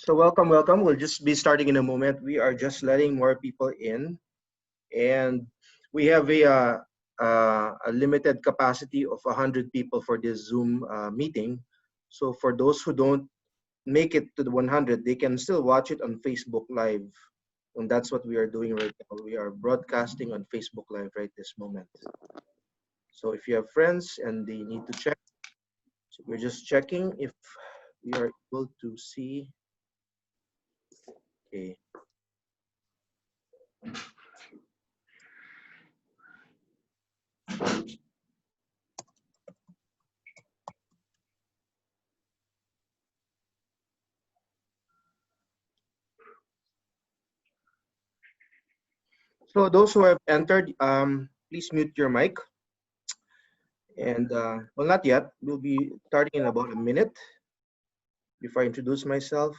So welcome, welcome. We'll just be starting in a moment. We are just letting more people in, and we have a limited capacity of 100 people for this Zoom meeting. So for those who don't make it to the 100, they can still watch it on Facebook Live, and that's what we are doing right now. We are broadcasting on Facebook Live right this moment. So if you have friends and they need to check, so we're just checking if we are able to see. Okay. So those who have entered, please mute your mic. And well, not yet. We'll be starting in about a minute before I introduce myself.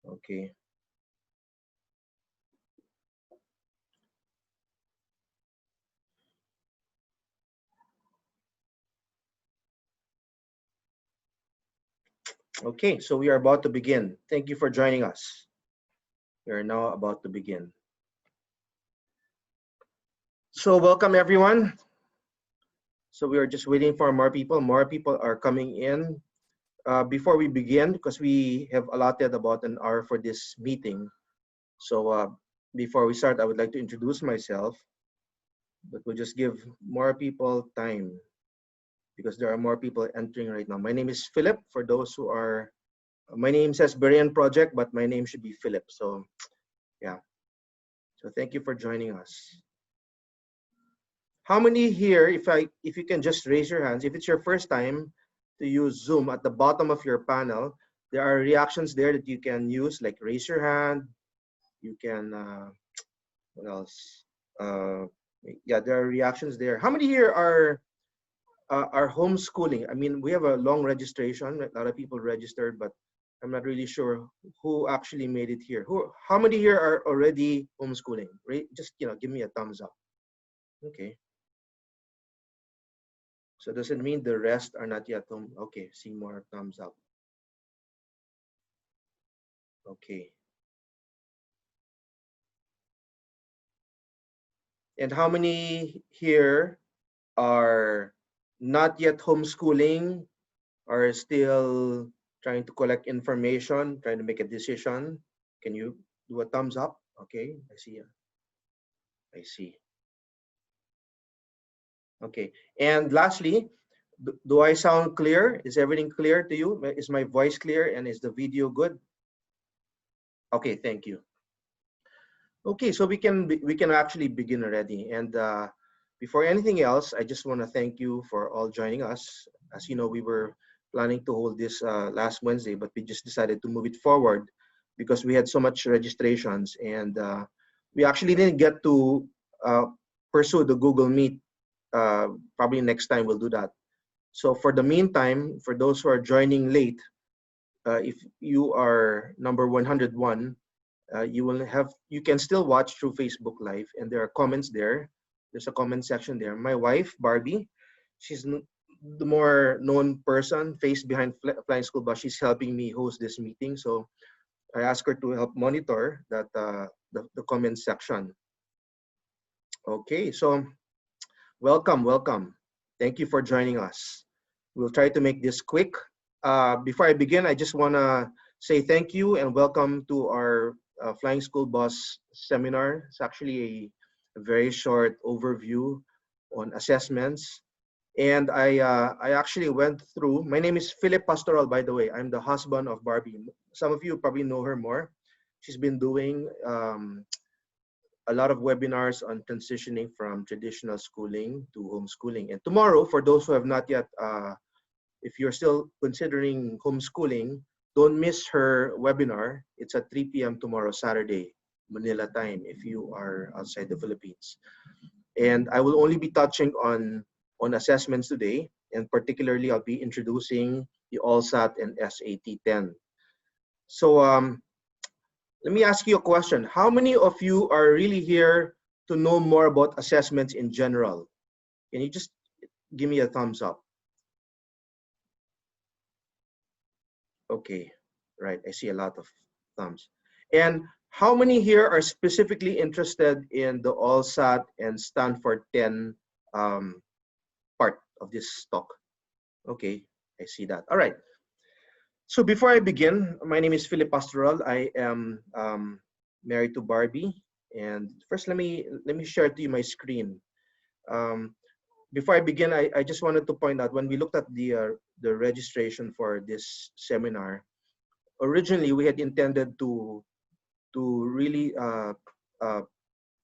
Okay. Okay, so we are about to begin. Thank you for joining us. We are now about to begin. So welcome everyone. So we are just waiting for more people. More people are coming in. Before we begin, because we have allotted about an hour for this meeting. So before we start, I would like to introduce myself, but we'll just give more people time because there are more people entering right now. My name is Philip. For those who are, my name says Berean Project, but my name should be Philip. So yeah. So thank you for joining us. How many here, if you can just raise your hands, if it's your first time to use Zoom, at the bottom of your panel, there are reactions there that you can use, like raise your hand. You can, what else? Yeah, there are reactions there. How many here are homeschooling? I mean, we have a long registration. A lot of people registered, but I'm not really sure who actually made it here. How many here are already homeschooling? Right? Just give me a thumbs up. Okay. So does it mean the rest are not yet home? Okay, see more thumbs up. Okay. And how many here are not yet homeschooling, are still trying to collect information, trying to make a decision? Can you do a thumbs up? Okay, I see. I see. Okay. And lastly, do I sound clear? Is everything clear to you? Is my voice clear and is the video good? Okay, thank you. Okay, so we can actually begin already. And before anything else, I just want to thank you for all joining us. As you know, we were planning to hold this last Wednesday, but we just decided to move it forward because we had so much registrations, and we actually didn't get to pursue the Google Meet. Probably next time we'll do that. So for the meantime, for those who are joining late, if you are number 101, you can still watch through Facebook Live, and there are comments there. There's a comment section there. My wife Barbie, she's the more known person, face behind Flying School Bus. She's helping me host this meeting, so I asked her to help monitor that the comment section. Okay, so welcome. Thank you for joining us. We'll try to make this quick. Before I begin, I just want to say thank you and welcome to our Flying School Bus seminar. It's actually a very short overview on assessments. And I actually went through, my name is Philip Pastoral, by the way. I'm the husband of Barbie. Some of you probably know her more. She's been doing a lot of webinars on transitioning from traditional schooling to homeschooling. And tomorrow, for those who have not yet, if you're still considering homeschooling, don't miss her webinar. It's at 3 p.m. tomorrow, Saturday, Manila time, if you are outside the Philippines. And I will only be touching on assessments today, and particularly I'll be introducing the ALSAT and SAT 10. So let me ask you a question. How many of you are really here to know more about assessments in general? Can you just give me a thumbs up? Okay, Right, I see a lot of thumbs. And how many here are specifically interested in the AllSat and Stanford 10 part of this talk? Okay, I see that. All right. So before I begin, my name is Philip Pastoral. I am married to Barbie. And first, let me share to you my screen. Um, Before I begin, I just wanted to point out when we looked at the registration for this seminar, originally we had intended to really uh,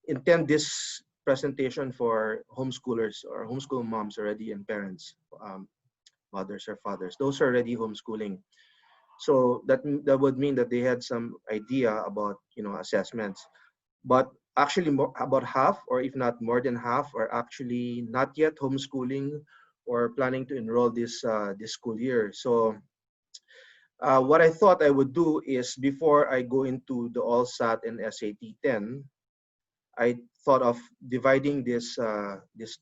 intend this presentation for homeschoolers or homeschool moms already and parents, mothers or fathers. Those are already homeschooling. So that would mean that they had some idea about assessments. But actually, about half, or if not more than half, are actually not yet homeschooling or planning to enroll this school year. So what I thought I would do is, before I go into the AllSat and SAT 10, I thought of dividing this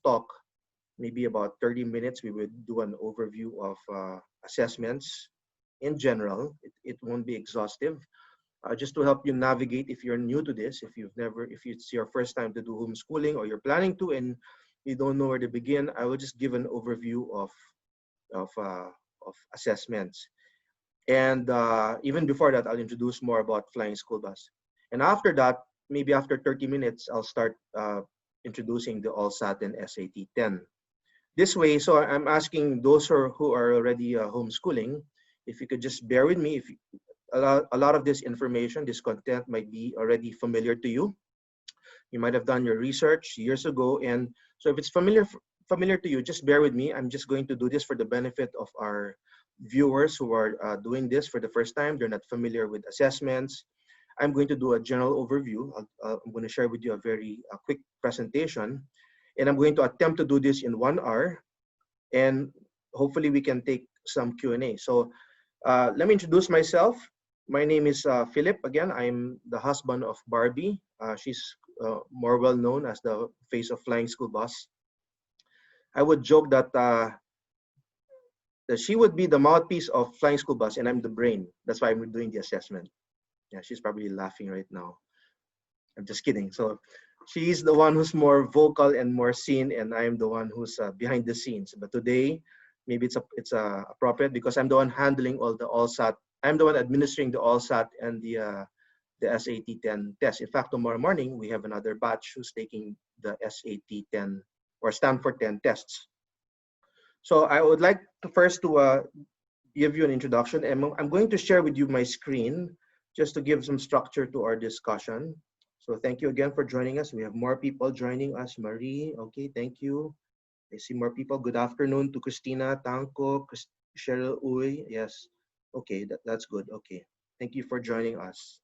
talk, maybe about 30 minutes. We would do an overview of assessments in general. It won't be exhaustive. Just to help you navigate if you're new to this, if it's your first time to do homeschooling or you're planning to and you don't know where to begin, I will just give an overview of, uh, of assessments. And even before that, I'll introduce more about Flying School Bus. And after that, maybe after 30 minutes, I'll start introducing the AllSat and SAT 10. This way, so I'm asking those who are already homeschooling, if you could just bear with me. If a lot of this information, this content might be already familiar to you. You might have done your research years ago. And so if it's familiar to you, just bear with me. I'm just going to do this for the benefit of our viewers who are doing this for the first time. They're not familiar with assessments. I'm going to do a general overview. I'm going to share with you a very quick presentation. And I'm going to attempt to do this in 1 hour. And hopefully we can take some Q&A. So let me introduce myself. My name is Philip. Again, I'm the husband of Barbie. She's more well known as the face of Flying School Bus. I would joke that she would be the mouthpiece of Flying School Bus and I'm the brain. That's why I'm doing the assessment. Yeah, she's probably laughing right now. I'm just kidding. So she's the one who's more vocal and more seen, and I'm the one who's behind the scenes. But today, maybe it's appropriate because I'm the one handling all the AllSat. I'm the one administering the AllSat and the SAT 10 test. In fact, tomorrow morning we have another batch who's taking the SAT 10 or Stanford 10 tests. So I would like to first give you an introduction, and I'm going to share with you my screen just to give some structure to our discussion. So thank you again for joining us. We have more people joining us. Marie, okay, thank you. I see more people. Good afternoon to Christina, Tanko, Cheryl Uy. Yes, okay, that's good. Okay, thank you for joining us.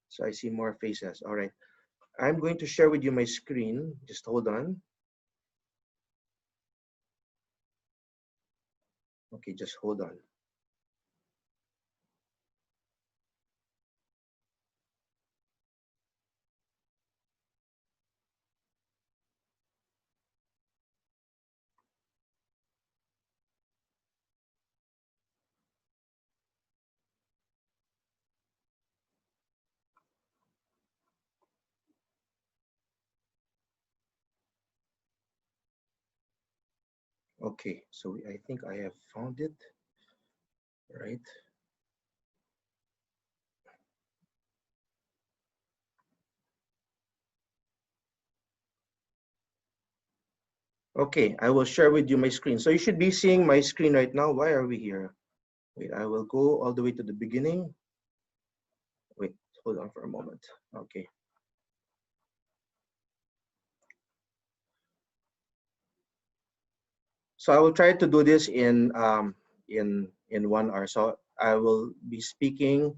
So I see more faces. All right, I'm going to share with you my screen. Just hold on. Okay, just hold on. Okay, so I think I have found it, right? Okay, I will share with you my screen. So you should be seeing my screen right now. Why are we here? Wait, I will go all the way to the beginning. Wait, hold on for a moment. Okay. So I will try to do this in 1 hour. So I will be speaking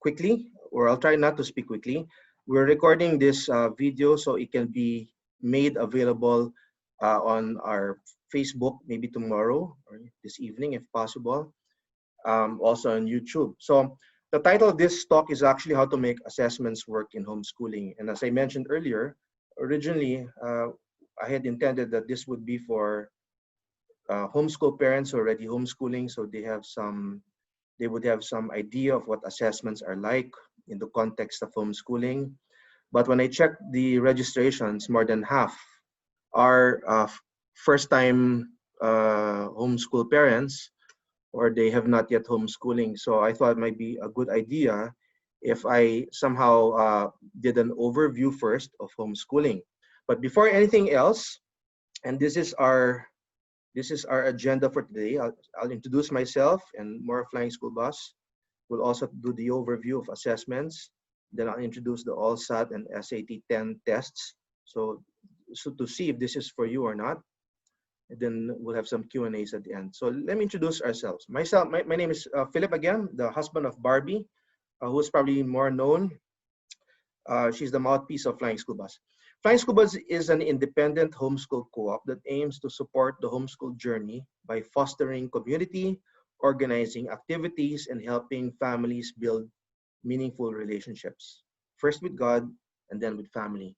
quickly, or I'll try not to speak quickly. We're recording this video so it can be made available on our Facebook maybe tomorrow or this evening if possible. Also on YouTube. So the title of this talk is actually how to make assessments work in homeschooling. And as I mentioned earlier, originally I had intended that this would be for homeschool parents already homeschooling, so they they would have some idea of what assessments are like in the context of homeschooling. But when I checked the registrations, more than half are first-time homeschool parents, or they have not yet homeschooling. So I thought it might be a good idea if I somehow did an overview first of homeschooling. But before anything else, and this is our agenda for today. I'll introduce myself and more Flying School Bus. We'll also do the overview of assessments. Then I'll introduce the ALSAT and SAT 10 tests. So to see if this is for you or not. And then we'll have some Q&As at the end. So let me introduce ourselves. My name is Philip again, the husband of Barbie, who's probably more known. She's the mouthpiece of Flying School Bus. Flying School Bus is an independent homeschool co-op that aims to support the homeschool journey by fostering community, organizing activities, and helping families build meaningful relationships, first with God and then with family.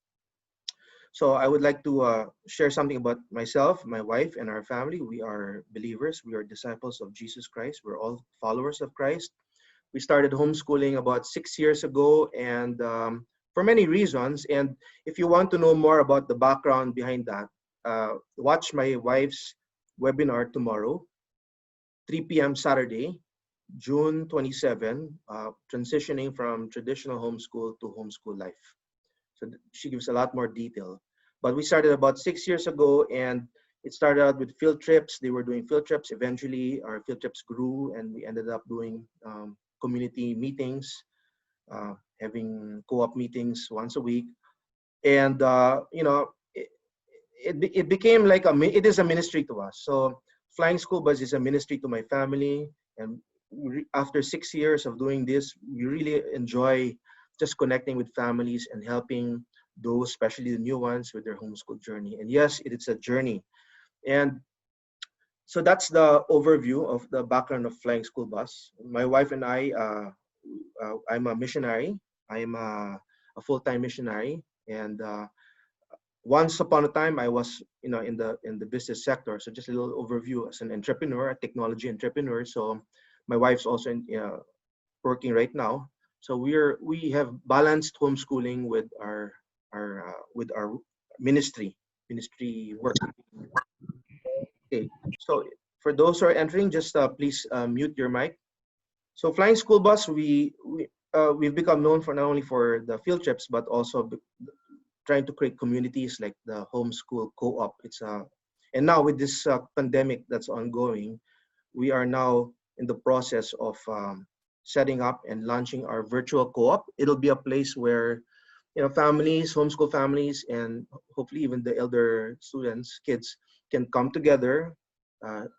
So I would like to share something about myself, my wife, and our family. We are believers. We are disciples of Jesus Christ. We're all followers of Christ. We started homeschooling about 6 years ago, and for many reasons. And if you want to know more about the background behind that, watch my wife's webinar tomorrow, 3 p.m. Saturday, June 27, transitioning from traditional homeschool to homeschool life. So she gives a lot more detail. But we started about 6 years ago, and it started out with field trips. They were doing field trips. Eventually, our field trips grew, and we ended up doing community meetings, having co-op meetings once a week. And, it became like it is a ministry to us. So Flying School Bus is a ministry to my family. And after 6 years of doing this, we really enjoy just connecting with families and helping those, especially the new ones, with their homeschool journey. And yes, it is a journey. And so that's the overview of the background of Flying School Bus. My wife and I'm a missionary. I'm a full-time missionary. And once upon a time, I was, in the business sector. So just a little overview as an entrepreneur, a technology entrepreneur. So my wife's also working right now. So we have balanced homeschooling with our ministry work. Okay. So for those who are entering, just please mute your mic. So Flying School Bus, we've become known for not only for the field trips, but also trying to create communities like the homeschool co-op. And now with this pandemic that's ongoing, we are now in the process of setting up and launching our virtual co-op. It'll be a place where families, homeschool families, and hopefully even the elder students, kids, can come together,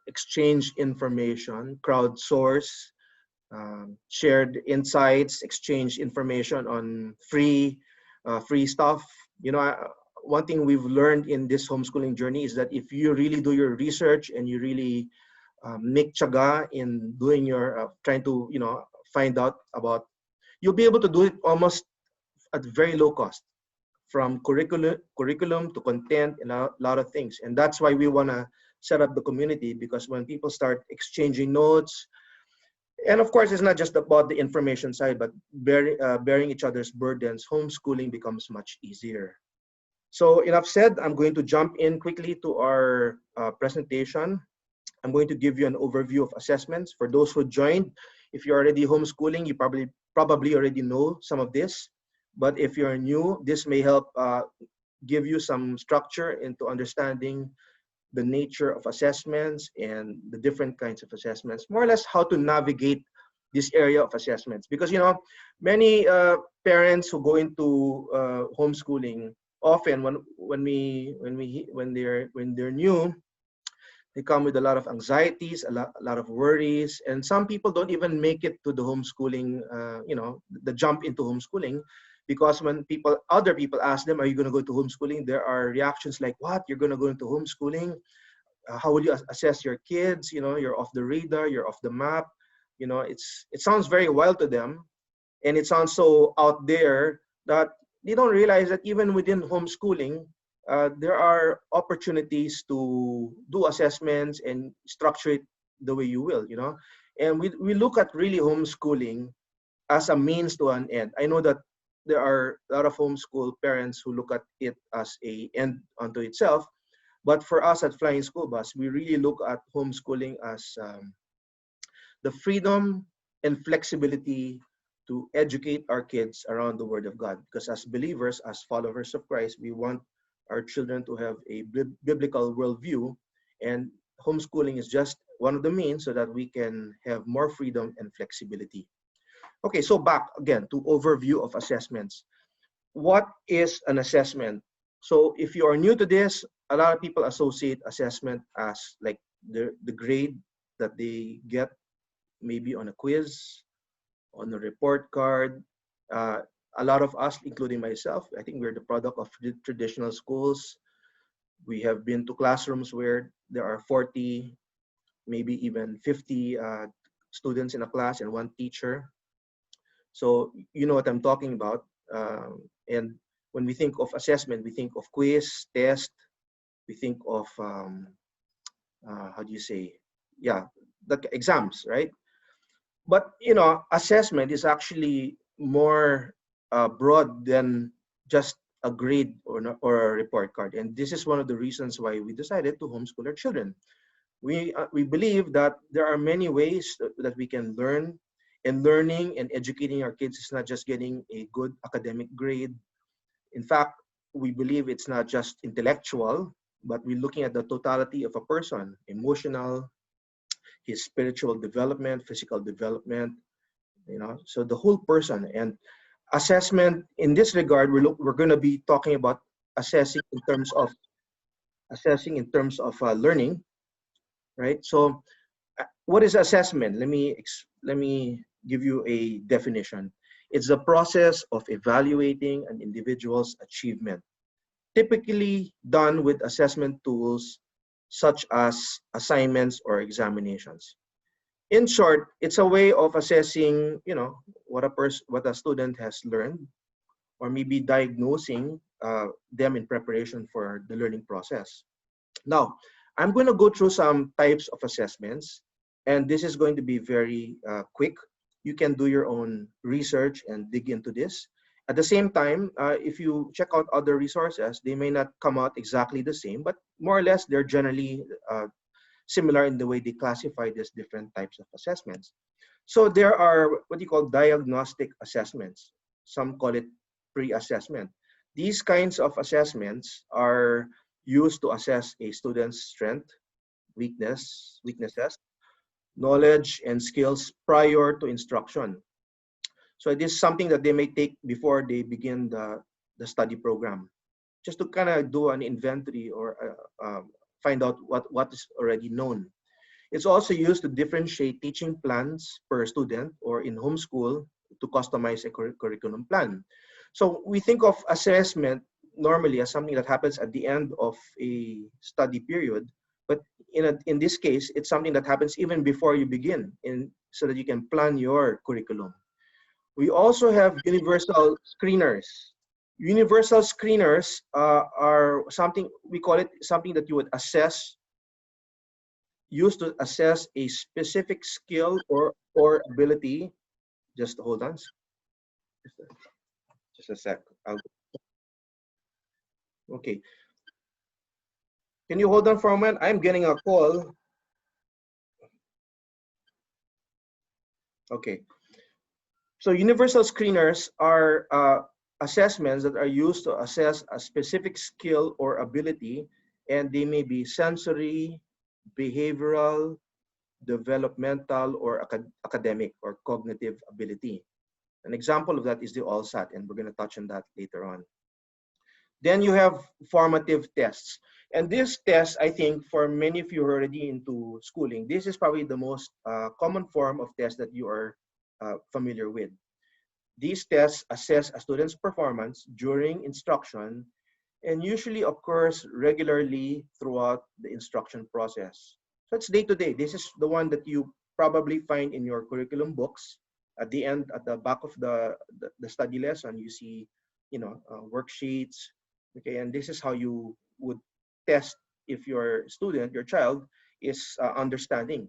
exchange information, crowdsource, shared insights, exchange information on free stuff. One thing we've learned in this homeschooling journey is that if you really do your research and you really make tiyaga in doing your trying to find out about, you'll be able to do it almost at very low cost, from curriculum to content and a lot of things. And that's why we want to set up the community, because when people start exchanging notes, and of course, it's not just about the information side, but bearing each other's burdens, homeschooling becomes much easier. So enough said, I'm going to jump in quickly to our presentation. I'm going to give you an overview of assessments. For those who joined, if you're already homeschooling, you probably already know some of this. But if you're new, this may help give you some structure into understanding the nature of assessments and the different kinds of assessments, more or less how to navigate this area of assessments. Because many parents who go into homeschooling, often when they're new, they come with a lot of anxieties, a lot of worries, and some people don't even make it to the homeschooling, the jump into homeschooling, because when other people ask them, "Are you going to go to homeschooling?" there are reactions like, "What? You're going to go into homeschooling? How will you assess your kids? You're off the radar, you're off the map." It sounds very wild to them, and it sounds so out there that they don't realize that even within homeschooling, there are opportunities to do assessments and structure it the way you will. And we look at really homeschooling as a means to an end. I know that there are a lot of homeschool parents who look at it as a end unto itself, but for us at Flying School Bus, we really look at homeschooling as the freedom and flexibility to educate our kids around the Word of God. Because as believers, as followers of Christ, we want our children to have a biblical worldview, and homeschooling is just one of the means so that we can have more freedom and flexibility. Okay, so back again to overview of assessments. What is an assessment? So if you are new to this, a lot of people associate assessment as like the grade that they get maybe on a quiz, on a report card. Uh, a lot of us, including myself, I think we're the product of traditional schools. We have been to classrooms where there are 40, maybe even 50 students in a class and one teacher. So you know what I'm talking about. And when we think of assessment, we think of quiz, test, we think of, how do you say, yeah, the exams, right? But you know, assessment is actually more broad than just a grade or a report card. And this is one of the reasons why we decided to homeschool our children. We believe that there are many ways that we can learn, and learning and educating our kids is not just getting a good academic grade. In fact, we believe it's not just intellectual, but we're looking at the totality of a person, emotional, his spiritual development, physical development, you know, so the whole person. And assessment in this regard, we're going to be talking about assessing in terms of learning, right? So what is assessment? Let me give you a definition. It's the process of evaluating an individual's achievement, typically done with assessment tools such as assignments or examinations. In short, it's a way of assessing, you know, what a student has learned, or maybe diagnosing them in preparation for the learning process. Now, I'm going to go through some types of assessments, and this is going to be very quick. You can do your own research and dig into this. At the same time, if you check out other resources, they may not come out exactly the same, but more or less they're generally similar in the way they classify these different types of assessments. So there are what you call diagnostic assessments. Some call it pre-assessment. These kinds of assessments are used to assess a student's strength, weaknesses, knowledge, and skills prior to instruction. So it is something that they may take before they begin the study program, just to kind of do an inventory or find out what is already known. It's also used to differentiate teaching plans per student, or in homeschool to customize a curriculum plan. So we think of assessment normally as something that happens at the end of a study period, but in this case, it's something that happens even before you begin, so that you can plan your curriculum. We also have universal screeners. Universal screeners are something, we call it something that you would used to assess a specific skill or ability. Just hold on. Just a sec. Okay. Can you hold on for a moment? I'm getting a call. Okay. So universal screeners are assessments that are used to assess a specific skill or ability, and they may be sensory, behavioral, developmental, or academic or cognitive ability. An example of that is the ALSAT, and we're going to touch on that later on. Then you have formative tests. And this test, I think, for many of you who are already into schooling, this is probably the most common form of test that you are familiar with. These tests assess a student's performance during instruction and usually occurs regularly throughout the instruction process. So it's day to day. This is the one that you probably find in your curriculum books. At the end, at the back of the study lesson, you see, you know, worksheets. Okay, and this is how you would test if your student, your child, is understanding.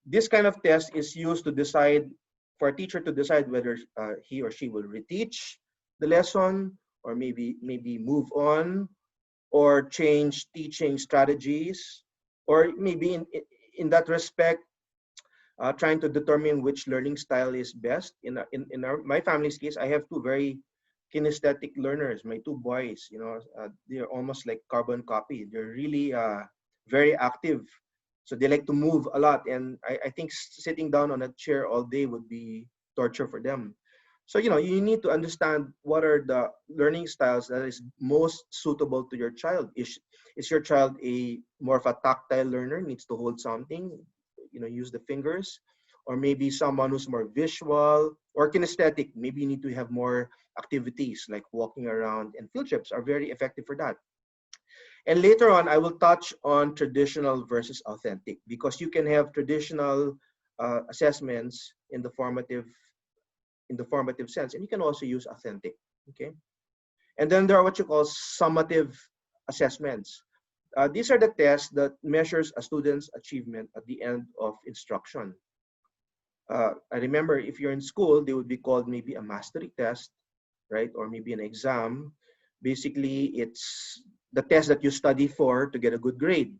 This kind of test is used to decide, for a teacher to decide whether he or she will reteach the lesson, or maybe move on, or change teaching strategies, or maybe in that respect, trying to determine which learning style is best. My family's case, I have two very kinesthetic learners. My two boys, they're almost like carbon copy. They're really very active. So they like to move a lot. And I think sitting down on a chair all day would be torture for them. So, you need to understand what are the learning styles that is most suitable to your child. Is your child more of a tactile learner, needs to hold something, use the fingers, or maybe someone who's more visual or kinesthetic? Maybe you need to have more activities like walking around, and field trips are very effective for that. And later on, I will touch on traditional versus authentic, because you can have traditional assessments in the formative sense, and you can also use authentic. Okay, and then there are what you call summative assessments. These are the tests that measures a student's achievement at the end of instruction. I remember if you're in school, they would be called maybe a mastery test, right? Or maybe an exam. Basically, it's the test that you study for to get a good grade.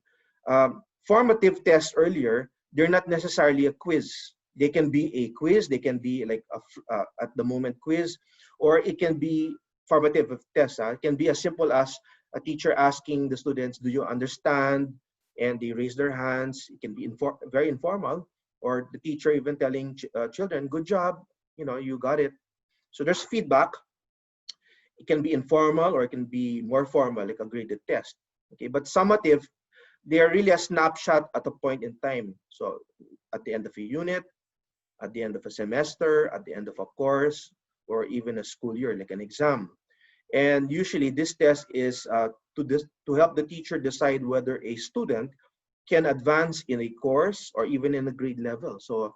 Formative tests earlier, they're not necessarily a quiz. They can be a quiz, they can be like at the moment quiz, or it can be formative tests. It can be as simple as a teacher asking the students, do you understand? And they raise their hands. It can be very informal, or the teacher even telling children, good job, you got it. So there's feedback. It can be informal, or it can be more formal, like a graded test. Okay, but summative, they are really a snapshot at a point in time. So at the end of a unit, at the end of a semester, at the end of a course, or even a school year, like an exam. And usually this test is to help the teacher decide whether a student can advance in a course or even in a grade level. So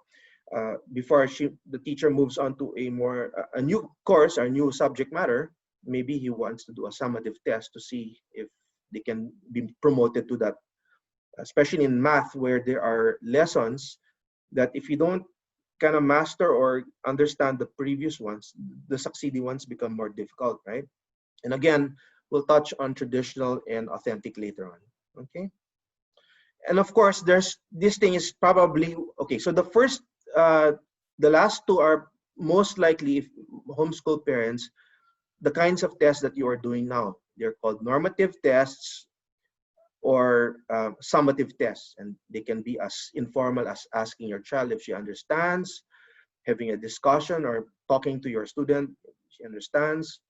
before the teacher moves on to a new course or new subject matter, maybe he wants to do a summative test to see if they can be promoted to that, especially in math, where there are lessons that if you don't kind of master or understand the previous ones, the succeeding ones become more difficult, right? And again, we'll touch on traditional and authentic later on, okay? And of course, this thing is probably, okay, so the last two are most likely, if homeschool parents, the kinds of tests that you are doing now. They're called normative tests or summative tests, and they can be as informal as asking your child if she understands, having a discussion or talking to your student if she understands,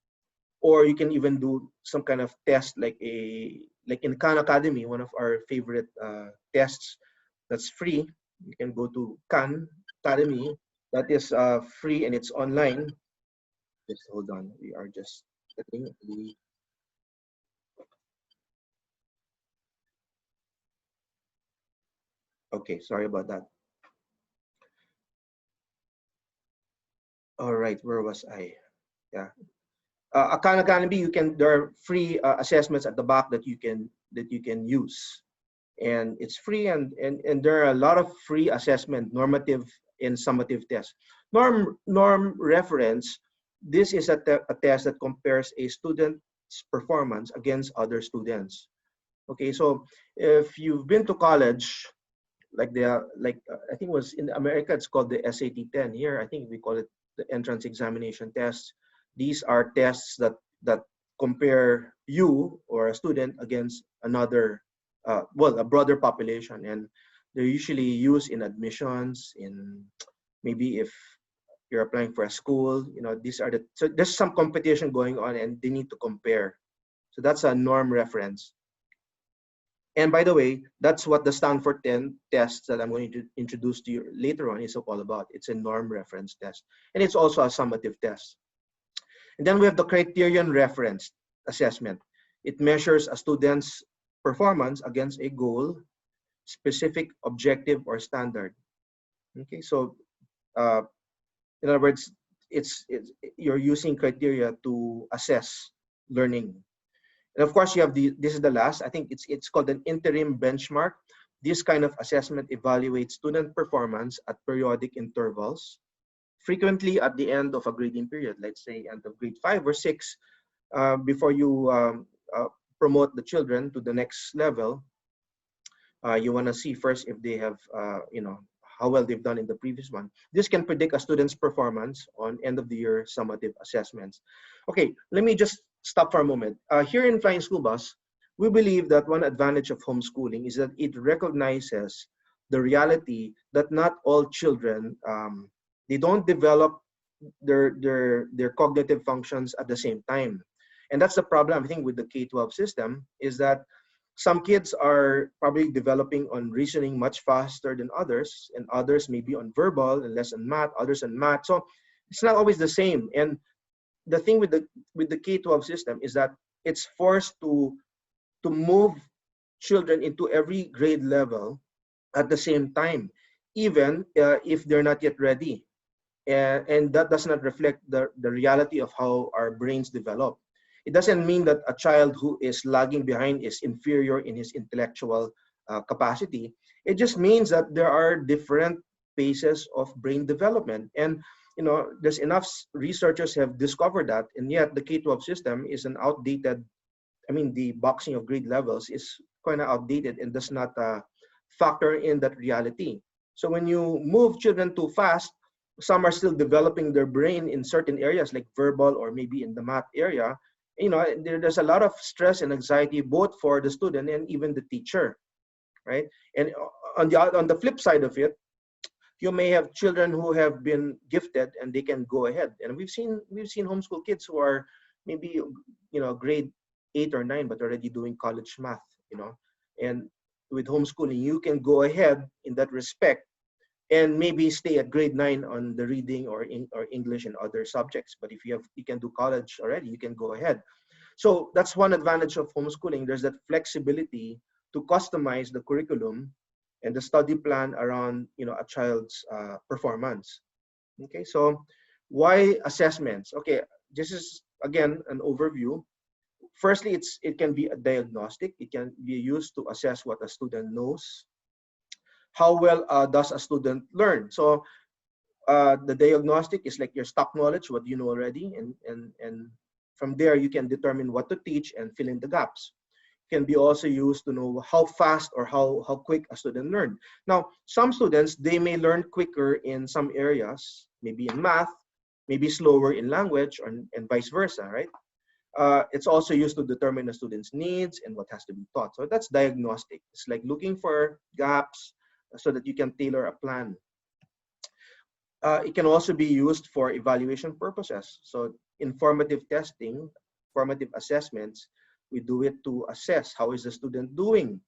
or you can even do some kind of test like in Khan Academy, one of our favorite tests that's free. You can go to Khan Academy, that is free and it's online. Just hold on, we are just getting the okay, sorry about that. All right, where was I? Yeah. Khan Academy, there are free assessments at the back that you can use, and it's free, and there are a lot of free assessment, normative and summative tests. Norm reference. This is a test that compares a student's performance against other students. Okay, so if you've been to college, like I think it was in America, it's called the SAT 10. Here, I think we call it the entrance examination test. These are tests that compare you or a student against another, a broader population, and they're usually used in admissions, in maybe if you're applying for a school, so there's some competition going on and they need to compare. So that's a norm reference. And by the way, that's what the Stanford 10 test that I'm going to introduce to you later on is all about. It's a norm reference test, and it's also a summative test. And then we have the criterion reference assessment. It measures a student's performance against a goal, specific, objective, or standard. Okay, so in other words, you're using criteria to assess learning. And of course, you have this is the last. I think it's called an interim benchmark. This kind of assessment evaluates student performance at periodic intervals, frequently at the end of a grading period, let's say end of grade 5 or 6, before you promote the children to the next level. You want to see first if they have, how well they've done in the previous one. This can predict a student's performance on end of the year summative assessments. Okay, let me just stop for a moment. Here in Flying School Bus, we believe that one advantage of homeschooling is that it recognizes the reality that not all children, they don't develop their cognitive functions at the same time. And that's the problem, I think, with the K-12 system, is that some kids are probably developing on reasoning much faster than others, and others maybe on verbal and less on math, others on math. So it's not always the same. And the thing with the K-12 system is that it's forced to move children into every grade level at the same time, even if they're not yet ready. And that does not reflect the reality of how our brains develop. It doesn't mean that a child who is lagging behind is inferior in his intellectual capacity. It just means that there are different phases of brain development. And there's enough researchers have discovered that, and yet the K-12 system is an outdated, the boxing of grade levels is kind of outdated and does not factor in that reality. So when you move children too fast, some are still developing their brain in certain areas like verbal or maybe in the math area. There's a lot of stress and anxiety both for the student and even the teacher, right? And on the flip side of it, you may have children who have been gifted and they can go ahead. And we've seen homeschool kids who are maybe grade 8 or 9 but already doing college math. And with homeschooling, you can go ahead in that respect and maybe stay at grade 9 on the reading or English and other subjects. But if you can do college already, you can go ahead. So that's one advantage of homeschooling. There's that flexibility to customize the curriculum and the study plan around a child's performance. Okay, so why assessments? Okay, this is again an overview. Firstly, it can be a diagnostic. It can be used to assess what a student knows. How well does a student learn? So the diagnostic is like your stock knowledge, what you know already, and from there you can determine what to teach and fill in the gaps. Can be also used to know how fast or how quick a student learned. Now, some students, they may learn quicker in some areas, maybe in math, maybe slower in language, and vice versa, right? It's also used to determine a student's needs and what has to be taught. So that's diagnostic. It's like looking for gaps so that you can tailor a plan. It can also be used for evaluation purposes. So informative testing, formative assessments, we do it to assess how is the student doing,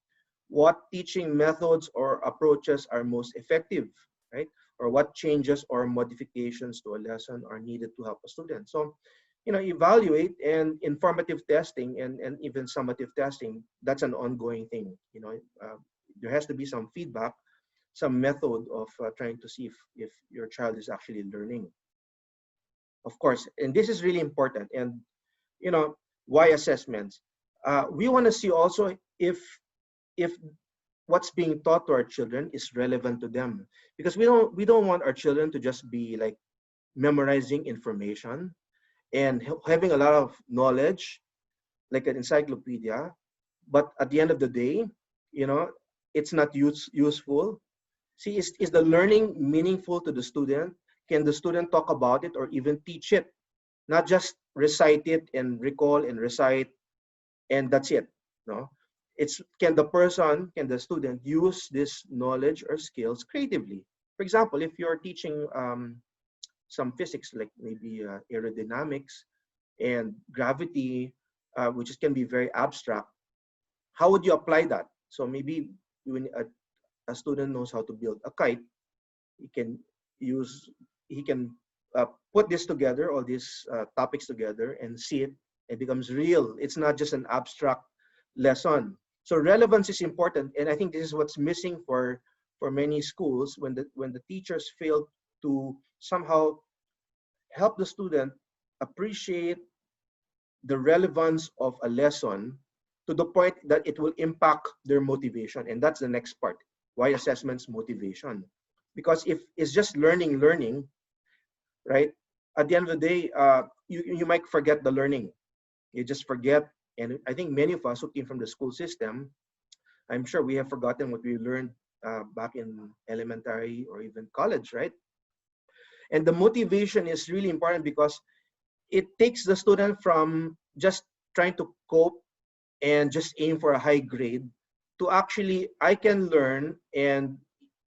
what teaching methods or approaches are most effective, right? Or what changes or modifications to a lesson are needed to help a student. So, evaluate and informative testing and even summative testing, that's an ongoing thing. There has to be some feedback, some method of trying to see if your child is actually learning. Of course, and this is really important. And, why assessments? We want to see also if what's being taught to our children is relevant to them, because we don't want our children to just be like memorizing information and having a lot of knowledge like an encyclopedia, but at the end of the day, it's not useful. See, is the learning meaningful to the student? Can the student talk about it or even teach it, not just recite it and recall and recite and that's it? No, can the student use this knowledge or skills creatively? For example, if you're teaching some physics, like maybe aerodynamics and gravity, which can be very abstract, how would you apply that? So maybe when a student knows how to build a kite, he can put this together, all these topics together, and see it. It becomes real. It's not just an abstract lesson. So relevance is important, and I think this is what's missing for many schools when the teachers fail to somehow help the student appreciate the relevance of a lesson to the point that it will impact their motivation. And that's the next part. Why assessments motivation? Because if it's just learning, right? At the end of the day, you might forget the learning. You just forget. And I think many of us who came from the school system, I'm sure we have forgotten what we learned back in elementary or even college, right? And the motivation is really important because it takes the student from just trying to cope and just aim for a high grade to actually, I can learn, and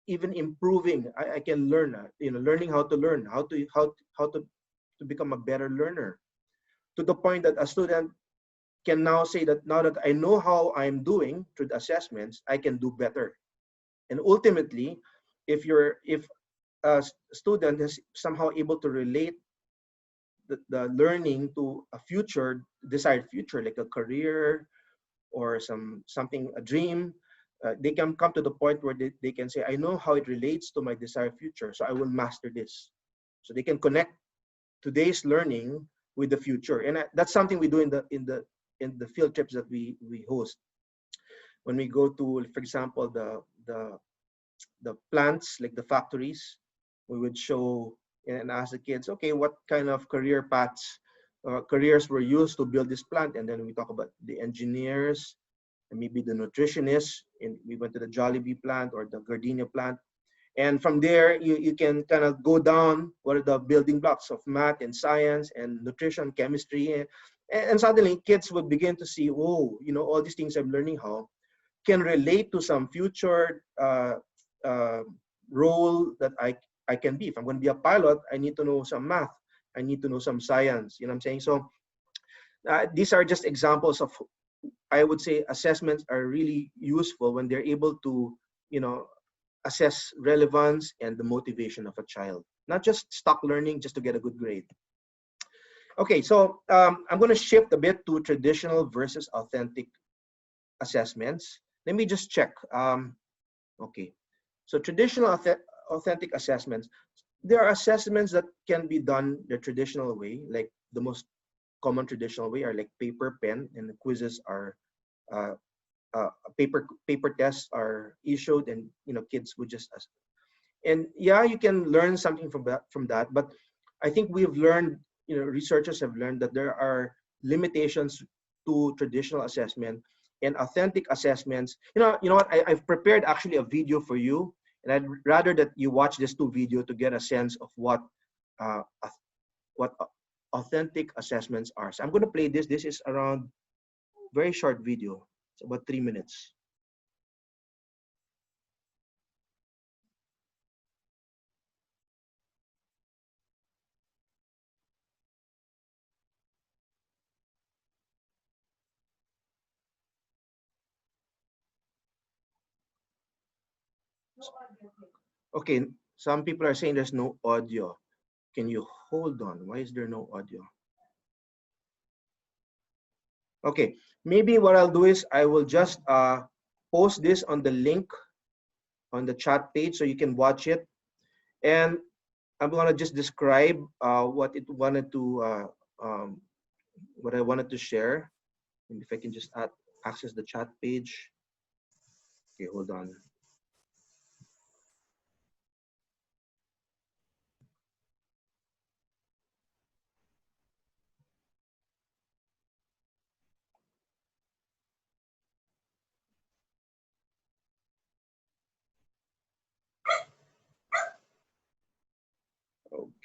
even improving. I can learn, learning how to learn, how to become a better learner, to the point that a student can now say that now that I know how I'm doing through the assessments, I can do better. And ultimately, if a student is somehow able to relate the learning to a future, desired future, like a career or something, a dream, they can come to the point where they can say, I know how it relates to my desired future, so I will master this. So they can connect today's learning with the future. And that's something we do in the field trips that we host. When we go to, for example, the plants, like the factories, we would show and ask the kids, okay, what kind of career paths, careers were used to build this plant? And then we talk about the engineers, and maybe the nutritionists. And we went to the Jollibee plant or the Gardenia plant. And from there, you can kind of go down what are the building blocks of math and science and nutrition, chemistry. And suddenly kids would begin to see, oh, all these things I'm learning how can relate to some future role that I can be. If I'm going to be a pilot, I need to know some math. I need to know some science. You know what I'm saying? So these are just examples of, I would say, assessments are really useful when they're able to, assess relevance and the motivation of a child, not just stuck learning just to get a good grade. Okay, so I'm going to shift a bit to traditional versus authentic assessments. Let me just check. Okay, so traditional authentic assessments, there are assessments that can be done the traditional way, like the most common traditional way are like paper, pen, and the quizzes are paper tests are issued, and kids would just and yeah, you can learn something from that, but I think we've learned, researchers have learned that there are limitations to traditional assessment and authentic assessments. You know what, I've prepared actually a video for you, and I'd rather that you watch this 2 video to get a sense of what authentic assessments are. So I'm going to play this. This is around very short video. It's about 3 minutes. Okay, some people are saying there's no audio. Can you hold on? Why is there no audio? Okay, maybe what I'll do is I will just post this on the link on the chat page so you can watch it. And I'm gonna just describe what I wanted to share. And if I can just access the chat page. Okay, hold on.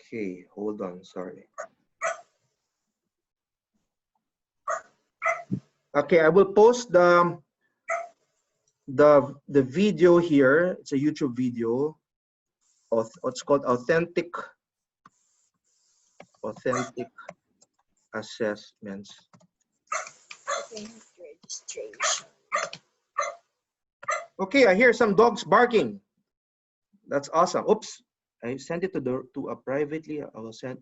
Okay, hold on, sorry. Okay, I will post the video here. It's a YouTube video of what's called authentic assessments. Okay, I hear some dogs barking. That's awesome. Oops, I sent it to a privately. I will send.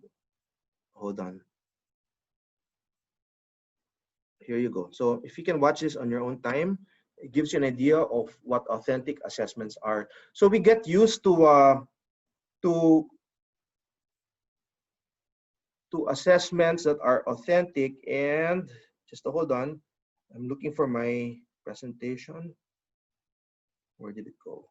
Hold on. Here you go. So if you can watch this on your own time, it gives you an idea of what authentic assessments are. So we get used to assessments that are authentic, and just hold on. I'm looking for my presentation. Where did it go?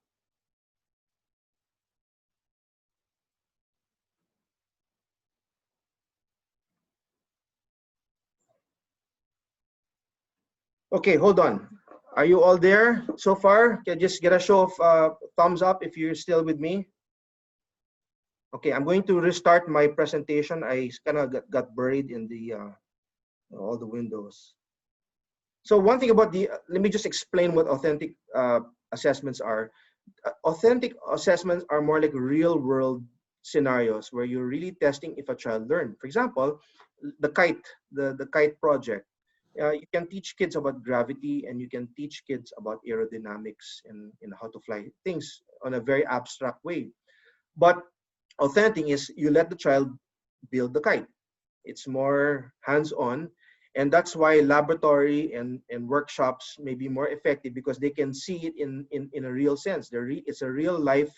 Okay, hold on. Are you all there so far? Can just get a show of thumbs up if you're still with me. Okay, I'm going to restart my presentation. I kind of got buried in the all the windows. So one thing about let me just explain what authentic assessments are. Authentic assessments are more like real world scenarios where you're really testing if a child learned. For example, the kite project. You can teach kids about gravity, and you can teach kids about aerodynamics and how to fly things on a very abstract way. But authentic is you let the child build the kite. It's more hands-on, and that's why laboratory and workshops may be more effective because they can see it in a real sense. It's a real life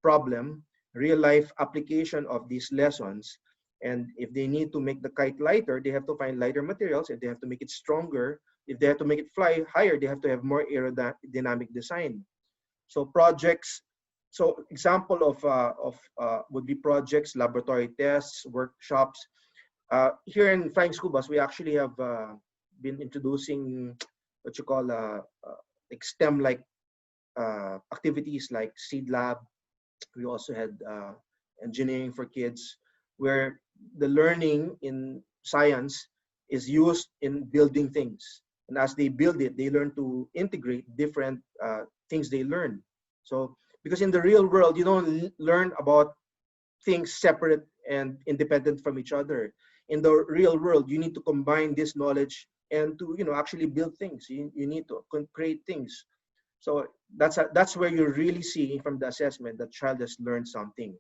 problem, real life application of these lessons. And if they need to make the kite lighter, they have to find lighter materials. If they have to make it stronger, if they have to make it fly higher, they have to have more aerodynamic design. So projects, so example of would be projects, laboratory tests, workshops. Here in Flying School Bus, we actually have been introducing what you call like STEM-like activities like Seed Lab. We also had engineering for kids, where the learning in science is used in building things. And as they build it, they learn to integrate different things they learn. So, because in the real world, you don't learn about things separate and independent from each other. In the real world, you need to combine this knowledge and to actually build things. You need to create things. So that's where you really see from the assessment that child has learned something.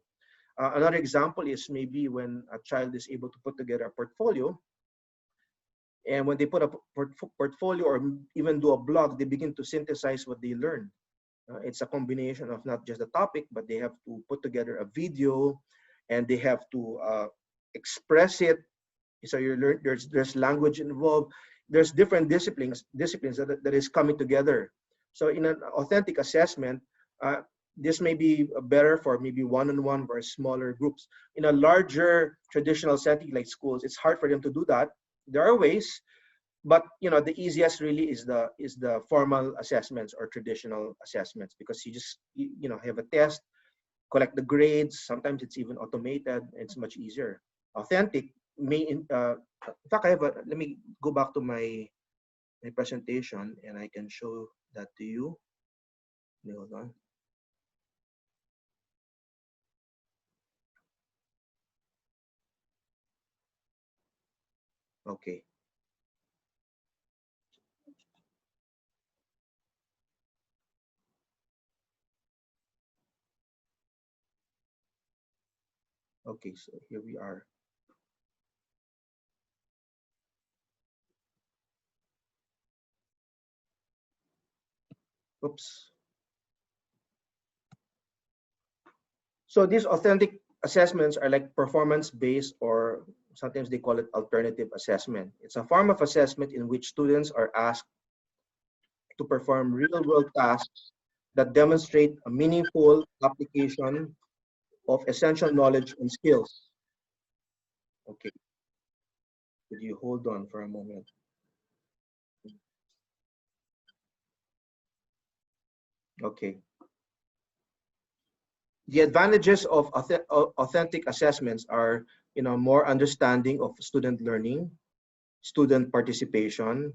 Another example is maybe when a child is able to put together a portfolio, and when they put a portfolio or even do a blog, they begin to synthesize what they learn. It's a combination of not just the topic, but they have to put together a video, and they have to express it. So you learn there's language involved. There's different disciplines that is coming together. So in an authentic assessment, this may be better for maybe one-on-one or smaller groups. In a larger traditional setting like schools, it's hard for them to do that. There are ways, but the easiest really is the formal assessments or traditional assessments, because you just have a test, collect the grades. Sometimes it's even automated. It's much easier. Authentic may in fact, I have a, let me go back to my presentation and I can show that to you. Hold on. Okay. Okay, so here we are. Oops. So these authentic assessments are like performance-based, or sometimes they call it alternative assessment. It's a form of assessment in which students are asked to perform real-world tasks that demonstrate a meaningful application of essential knowledge and skills. Okay, could you hold on for a moment? Okay. The advantages of authentic assessments are, more understanding of student learning, student participation,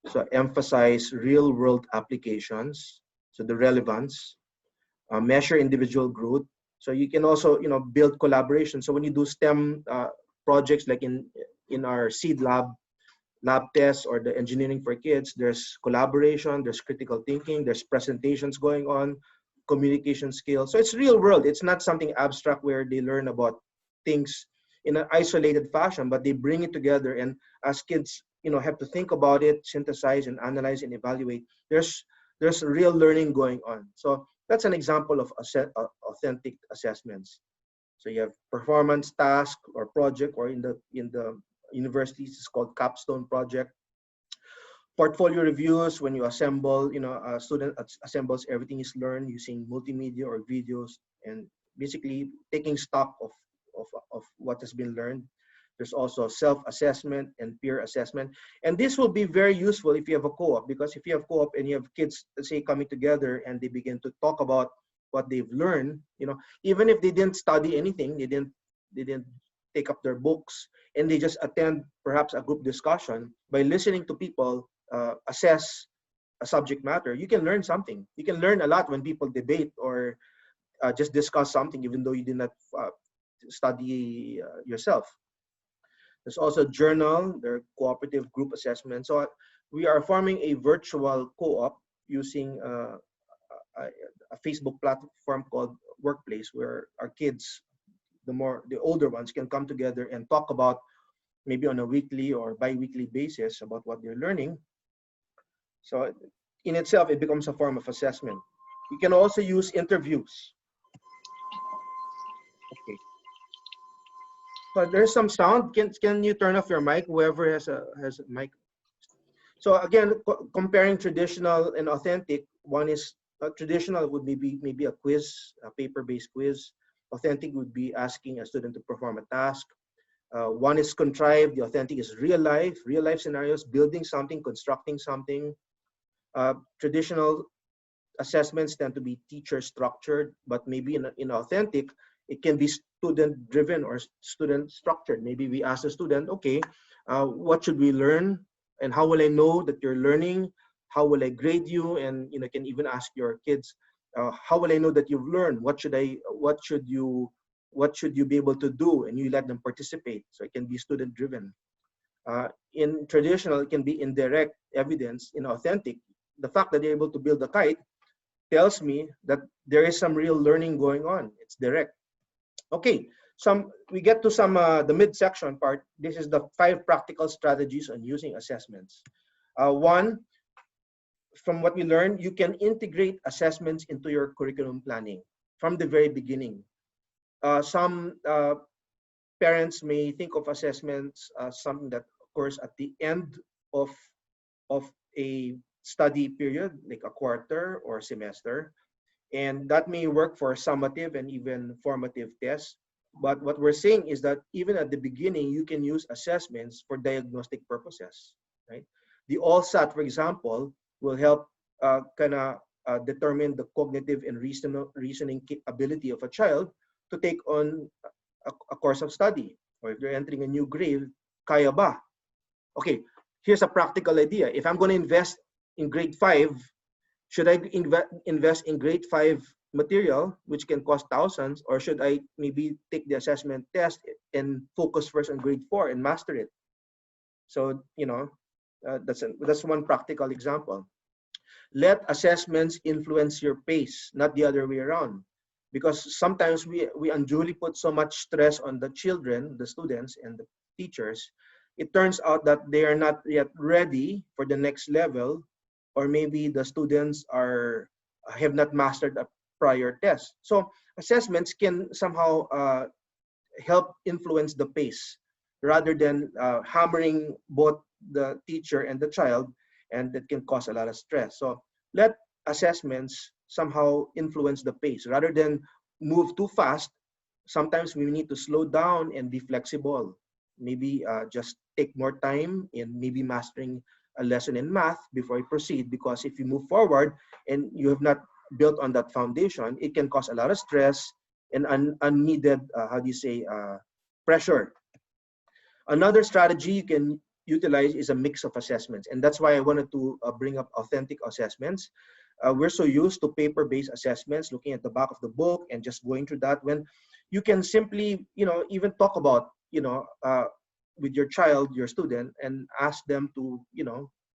so emphasize real world applications, so the relevance, measure individual growth. So you can also, build collaboration. So when you do STEM projects like in our Seed lab tests or the engineering for kids, there's collaboration, there's critical thinking, there's presentations going on, communication skills. So it's real world. It's not something abstract where they learn about things in an isolated fashion, but they bring it together. And as kids, have to think about it, synthesize and analyze and evaluate, there's real learning going on. So that's an example of authentic assessments. So you have performance task or project, or in the universities, it's called capstone project. portfolio reviews, when you assemble, a student assembles everything is learned using multimedia or videos, and basically taking stock of what has been learned. There's also self-assessment and peer assessment. And this will be very useful if you have a co-op, because if you have co-op and you have kids, let's say, coming together and they begin to talk about what they've learned, even if they didn't study anything, they didn't take up their books, and they just attend perhaps a group discussion, by listening to people assess a subject matter, you can learn something. You can learn a lot when people debate or just discuss something, even though you did not study yourself. There's also journal, there are cooperative group assessments. So we are forming a virtual co-op using a Facebook platform called Workplace, where our kids, the older ones, can come together and talk about, maybe on a weekly or bi-weekly basis, about what they're learning. So in itself, it becomes a form of assessment. You can also use interviews. Okay. So there's some sound. Can you turn off your mic? Whoever has a mic. So again, comparing traditional and authentic, one is traditional would maybe a quiz, a paper-based quiz. Authentic would be asking a student to perform a task. One is contrived. The authentic is real life scenarios, building something, constructing something. Traditional assessments tend to be teacher structured, but maybe in authentic, it can be student driven or student structured. Maybe we ask the student, okay, what should we learn, and how will I know that you're learning? How will I grade you? And can even ask your kids, how will I know that you've learned? What should you be able to do? And you let them participate. So it can be student driven. In traditional, it can be indirect evidence. In authentic, the fact that they're able to build a kite tells me that there is some real learning going on. It's direct. Okay, we get to the midsection part. This is the 5 practical strategies on using assessments. One, from what we learned, you can integrate assessments into your curriculum planning from the very beginning. Some parents may think of assessments as something that occurs at the end of a study period, like a quarter or semester. And that may work for summative and even formative tests. But what we're saying is that even at the beginning, you can use assessments for diagnostic purposes, right? The ALLSAT, for example, will help determine the cognitive and reasoning ability of a child to take on a course of study. Or if they're entering a new grade, kaya ba? Okay, here's a practical idea. If I'm going to invest in grade 5, should I invest in grade 5 material, which can cost thousands, or should I maybe take the assessment test and focus first on grade 4 and master it? So, that's one practical example. Let assessments influence your pace, not the other way around. Because sometimes we unduly put so much stress on the children, the students, and the teachers. It turns out that they are not yet ready for the next level, or maybe the students have not mastered a prior test. So assessments can somehow help influence the pace, rather than hammering both the teacher and the child, and that can cause a lot of stress. So let assessments somehow influence the pace rather than move too fast. Sometimes we need to slow down and be flexible. Maybe just take more time in maybe mastering a lesson in math before you proceed, because if you move forward and you have not built on that foundation, it can cause a lot of stress and unneeded, pressure. Another strategy you can utilize is a mix of assessments. And that's why I wanted to bring up authentic assessments. We're so used to paper-based assessments, looking at the back of the book and just going through that, when you can simply, even talk about, with your child, your student, and ask them to,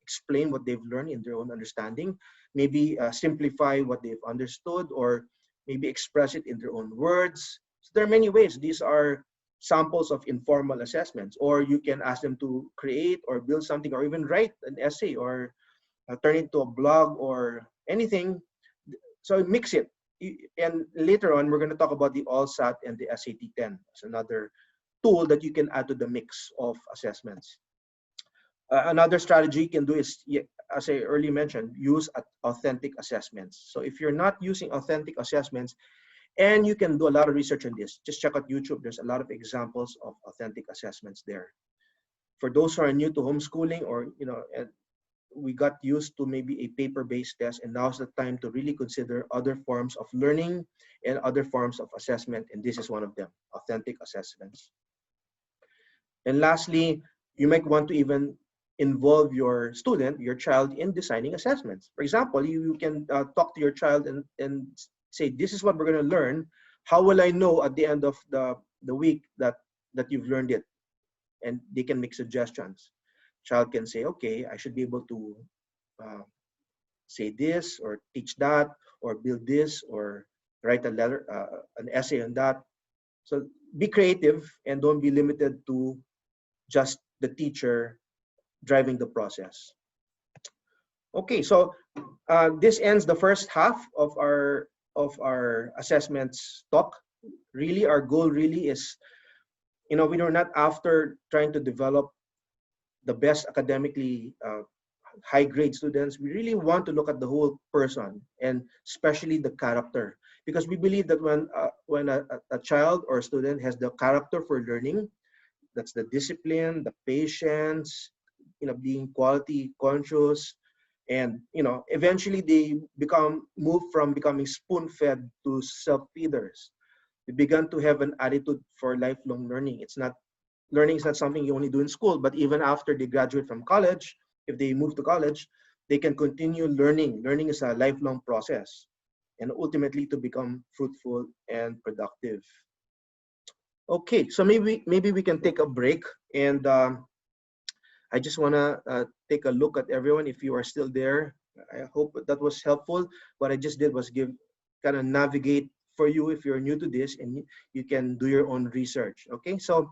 explain what they've learned in their own understanding, maybe simplify what they've understood, or maybe express it in their own words. So there are many ways. These are samples of informal assessments, or you can ask them to create or build something, or even write an essay, or turn it into a blog or anything. So mix it. And later on, we're going to talk about the ALLSAT and the SAT-10 as another tool that you can add to the mix of assessments. Another strategy you can do is, as I earlier mentioned, use authentic assessments. So if you're not using authentic assessments, and you can do a lot of research on this, just check out YouTube. There's a lot of examples of authentic assessments there. For those who are new to homeschooling, or and we got used to maybe a paper-based test, and now's the time to really consider other forms of learning and other forms of assessment, and this is one of them, authentic assessments. And lastly, you might want to even involve your student, your child, in designing assessments. For example, you can talk to your child and say, this is what we're going to learn. How will I know at the end of the week that you've learned it? And they can make suggestions. Child can say, okay, I should be able to say this, or teach that, or build this, or write a letter, an essay on that. So be creative and don't be limited to just the teacher driving the process. Okay, so this ends the first half of our assessments talk. Really, our goal really is, we are not after trying to develop the best academically high grade students. We really want to look at the whole person, and especially the character, because we believe that when a child or a student has the character for learning, that's the discipline, the patience, being quality conscious, and eventually they move from becoming spoon-fed to self-feeders. They began to have an attitude for lifelong learning. Learning is not something you only do in school, but even after they graduate from college, if they move to college, they can continue learning. Learning is a lifelong process, and ultimately to become fruitful and productive. Okay, so maybe we can take a break, and I just want to take a look at everyone. If you are still there, I hope that was helpful. What I just did was kind of navigate for you if you're new to this, and you can do your own research. Okay, so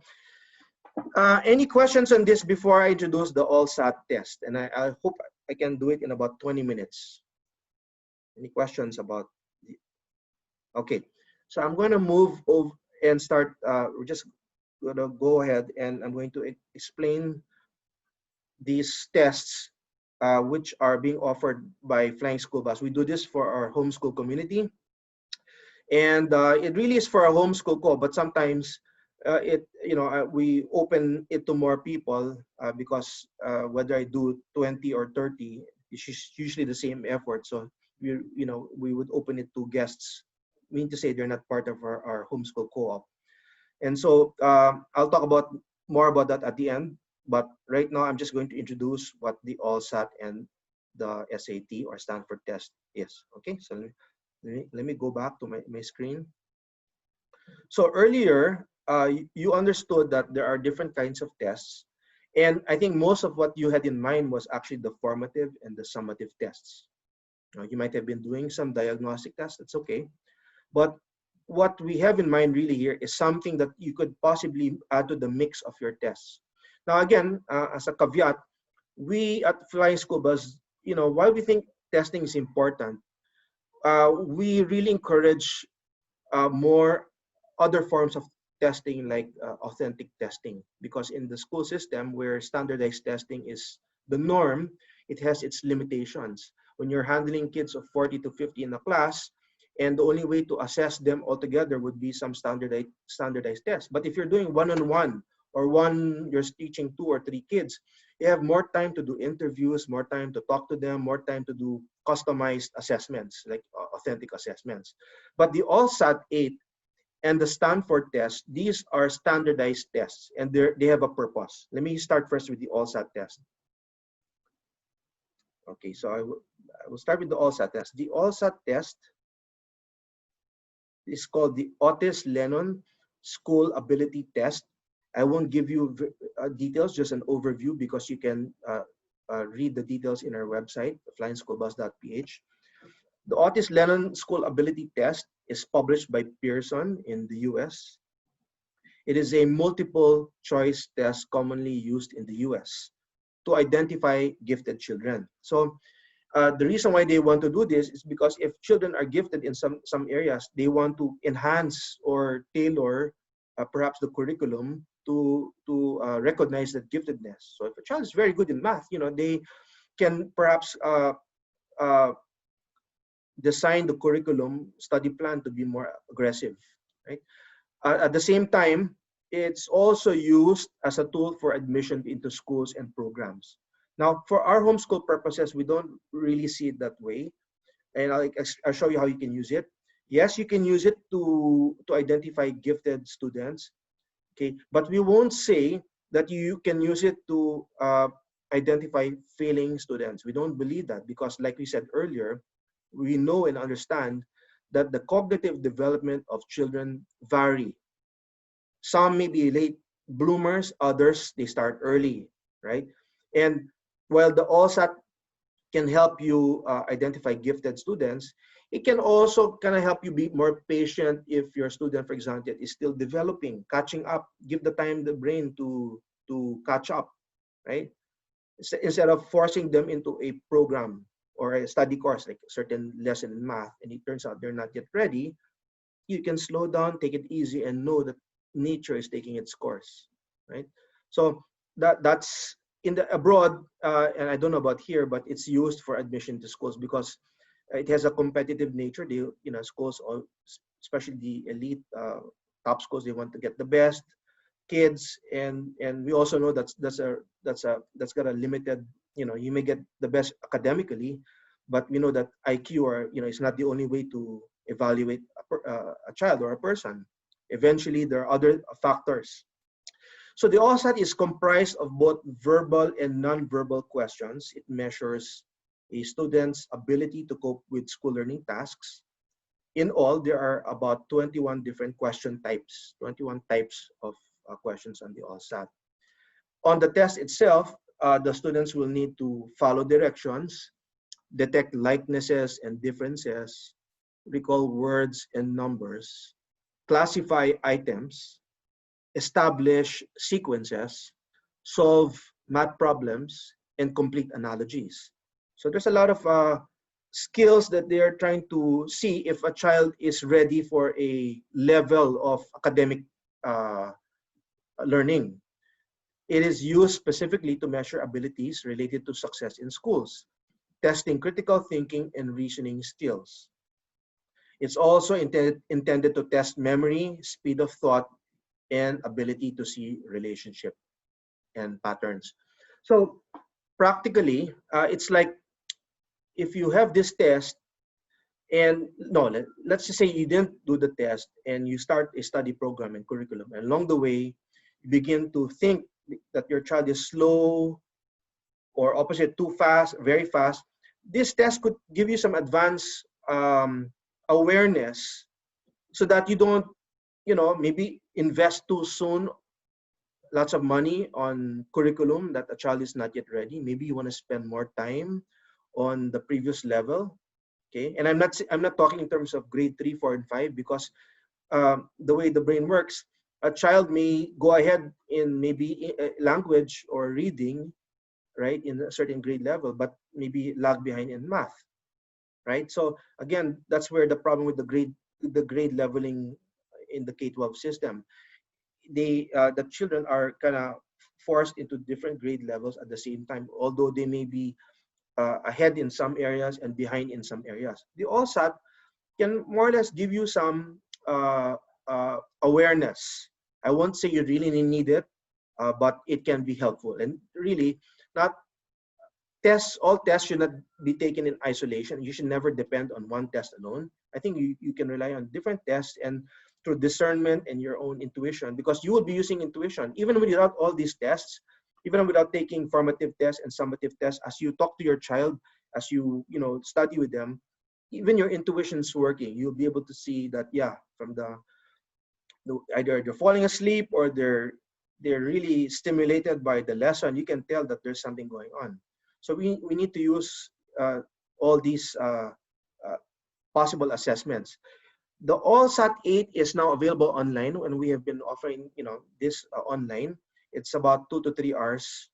any questions on this before I introduce the ALLSAT test? And I hope I can do it in about 20 minutes. Any questions about the, okay, so I'm going to move over and start. We're just going to go ahead, and I'm going to explain these tests which are being offered by Flying School Bus. We do this for our homeschool community, and it really is for a homeschool call, but sometimes we open it to more people because whether I do 20 or 30, it's usually the same effort. So we would open it to guests, mean to say they're not part of our homeschool co-op. And so I'll talk more about that at the end. But right now, I'm just going to introduce what the ALLSAT and the SAT or Stanford test is. Okay, so let me go back to my screen. So earlier, you understood that there are different kinds of tests. And I think most of what you had in mind was actually the formative and the summative tests. You might have been doing some diagnostic tests, that's okay. But what we have in mind really here is something that you could possibly add to the mix of your tests. Now, again, as a caveat, we at Flying School Bus, while we think testing is important, we really encourage more other forms of testing, like authentic testing, because in the school system where standardized testing is the norm, it has its limitations. When you're handling kids of 40 to 50 in a class, and the only way to assess them altogether would be some standardized tests. But if you're doing one-on-one, or you're teaching 2 or 3 kids, you have more time to do interviews, more time to talk to them, more time to do customized assessments, like authentic assessments. But the ALLSAT 8 and the Stanford test, these are standardized tests, and they have a purpose. Let me start first with the ALLSAT test. Okay, so I will start with the ALLSAT test. The ALLSAT test is called the Otis Lennon School Ability Test. I won't give you details, just an overview, because you can read the details in our website, flyingschoolbus.ph. The Otis Lennon School Ability Test is published by Pearson in the US. It is a multiple choice test commonly used in the US to identify gifted children. So the reason why they want to do this is because if children are gifted in some areas, they want to enhance or tailor perhaps the curriculum to recognize that giftedness. So if a child is very good in math, they can perhaps uh, design the curriculum study plan to be more aggressive, right? At the same time, it's also used as a tool for admission into schools and programs. Now, for our homeschool purposes, we don't really see it that way, and I'll show you how you can use it. Yes, you can use it to identify gifted students, okay, but we won't say that you can use it to identify failing students. We don't believe that, because like we said earlier, we know and understand that the cognitive development of children vary. Some may be late bloomers, others they start early, right? And while the OSAT can help you identify gifted students, it can also kind of help you be more patient if your student, for example, is still developing, catching up. Give the time the brain to catch up, right? Instead of forcing them into a program or a study course, like a certain lesson in math, and it turns out they're not yet ready, you can slow down, take it easy, and know that nature is taking its course, right? So that's in the abroad, and I don't know about here, but it's used for admission to schools because it has a competitive nature. They, schools, especially the elite top schools, they want to get the best kids, and we also know that's got a limited. You may get the best academically, but we know that IQ, or is not the only way to evaluate a child or a person. Eventually, there are other factors. So the OSAT is comprised of both verbal and non-verbal questions. It measures a student's ability to cope with school learning tasks. In all, there are about 21 different question types, 21 types of questions on the OSAT. On the test itself, the students will need to follow directions, detect likenesses and differences, recall words and numbers, classify items, establish sequences, solve math problems, and complete analogies. So there's a lot of skills that they are trying to see if a child is ready for a level of academic learning. It is used specifically to measure abilities related to success in schools, testing critical thinking and reasoning skills. It's also intended to test memory, speed of thought, and ability to see relationship and patterns. So practically, it's like if you have this test, and no, let's just say you didn't do the test and you start a study program and curriculum, and along the way, you begin to think that your child is slow or opposite, too fast, very fast. This test could give you some advanced awareness so that you don't, maybe invest too soon lots of money on curriculum that a child is not yet ready. Maybe you want to spend more time on the previous level. Okay, and I'm not talking in terms of grade 3, 4, and 5, because the way the brain works, a child may go ahead in maybe language or reading, right, in a certain grade level, but maybe lag behind in math, right? So again, that's where the problem with the grade leveling in the K-12 system. The children are kind of forced into different grade levels at the same time, although they may be ahead in some areas and behind in some areas. The OSAT can more or less give you some awareness. I won't say you really need it, but it can be helpful. And really, not all tests should not be taken in isolation. You should never depend on one test alone. I think you can rely on different tests and through discernment and your own intuition, because you will be using intuition even without all these tests, even without taking formative tests and summative tests. As you talk to your child, as you study with them, even your intuition's working. You'll be able to see that, yeah, from either they're falling asleep or they're really stimulated by the lesson. You can tell that there's something going on. So we need to use all these possible assessments. The AllSat 8 is now available online, and we have been offering this online. It's about 2 to 3 hours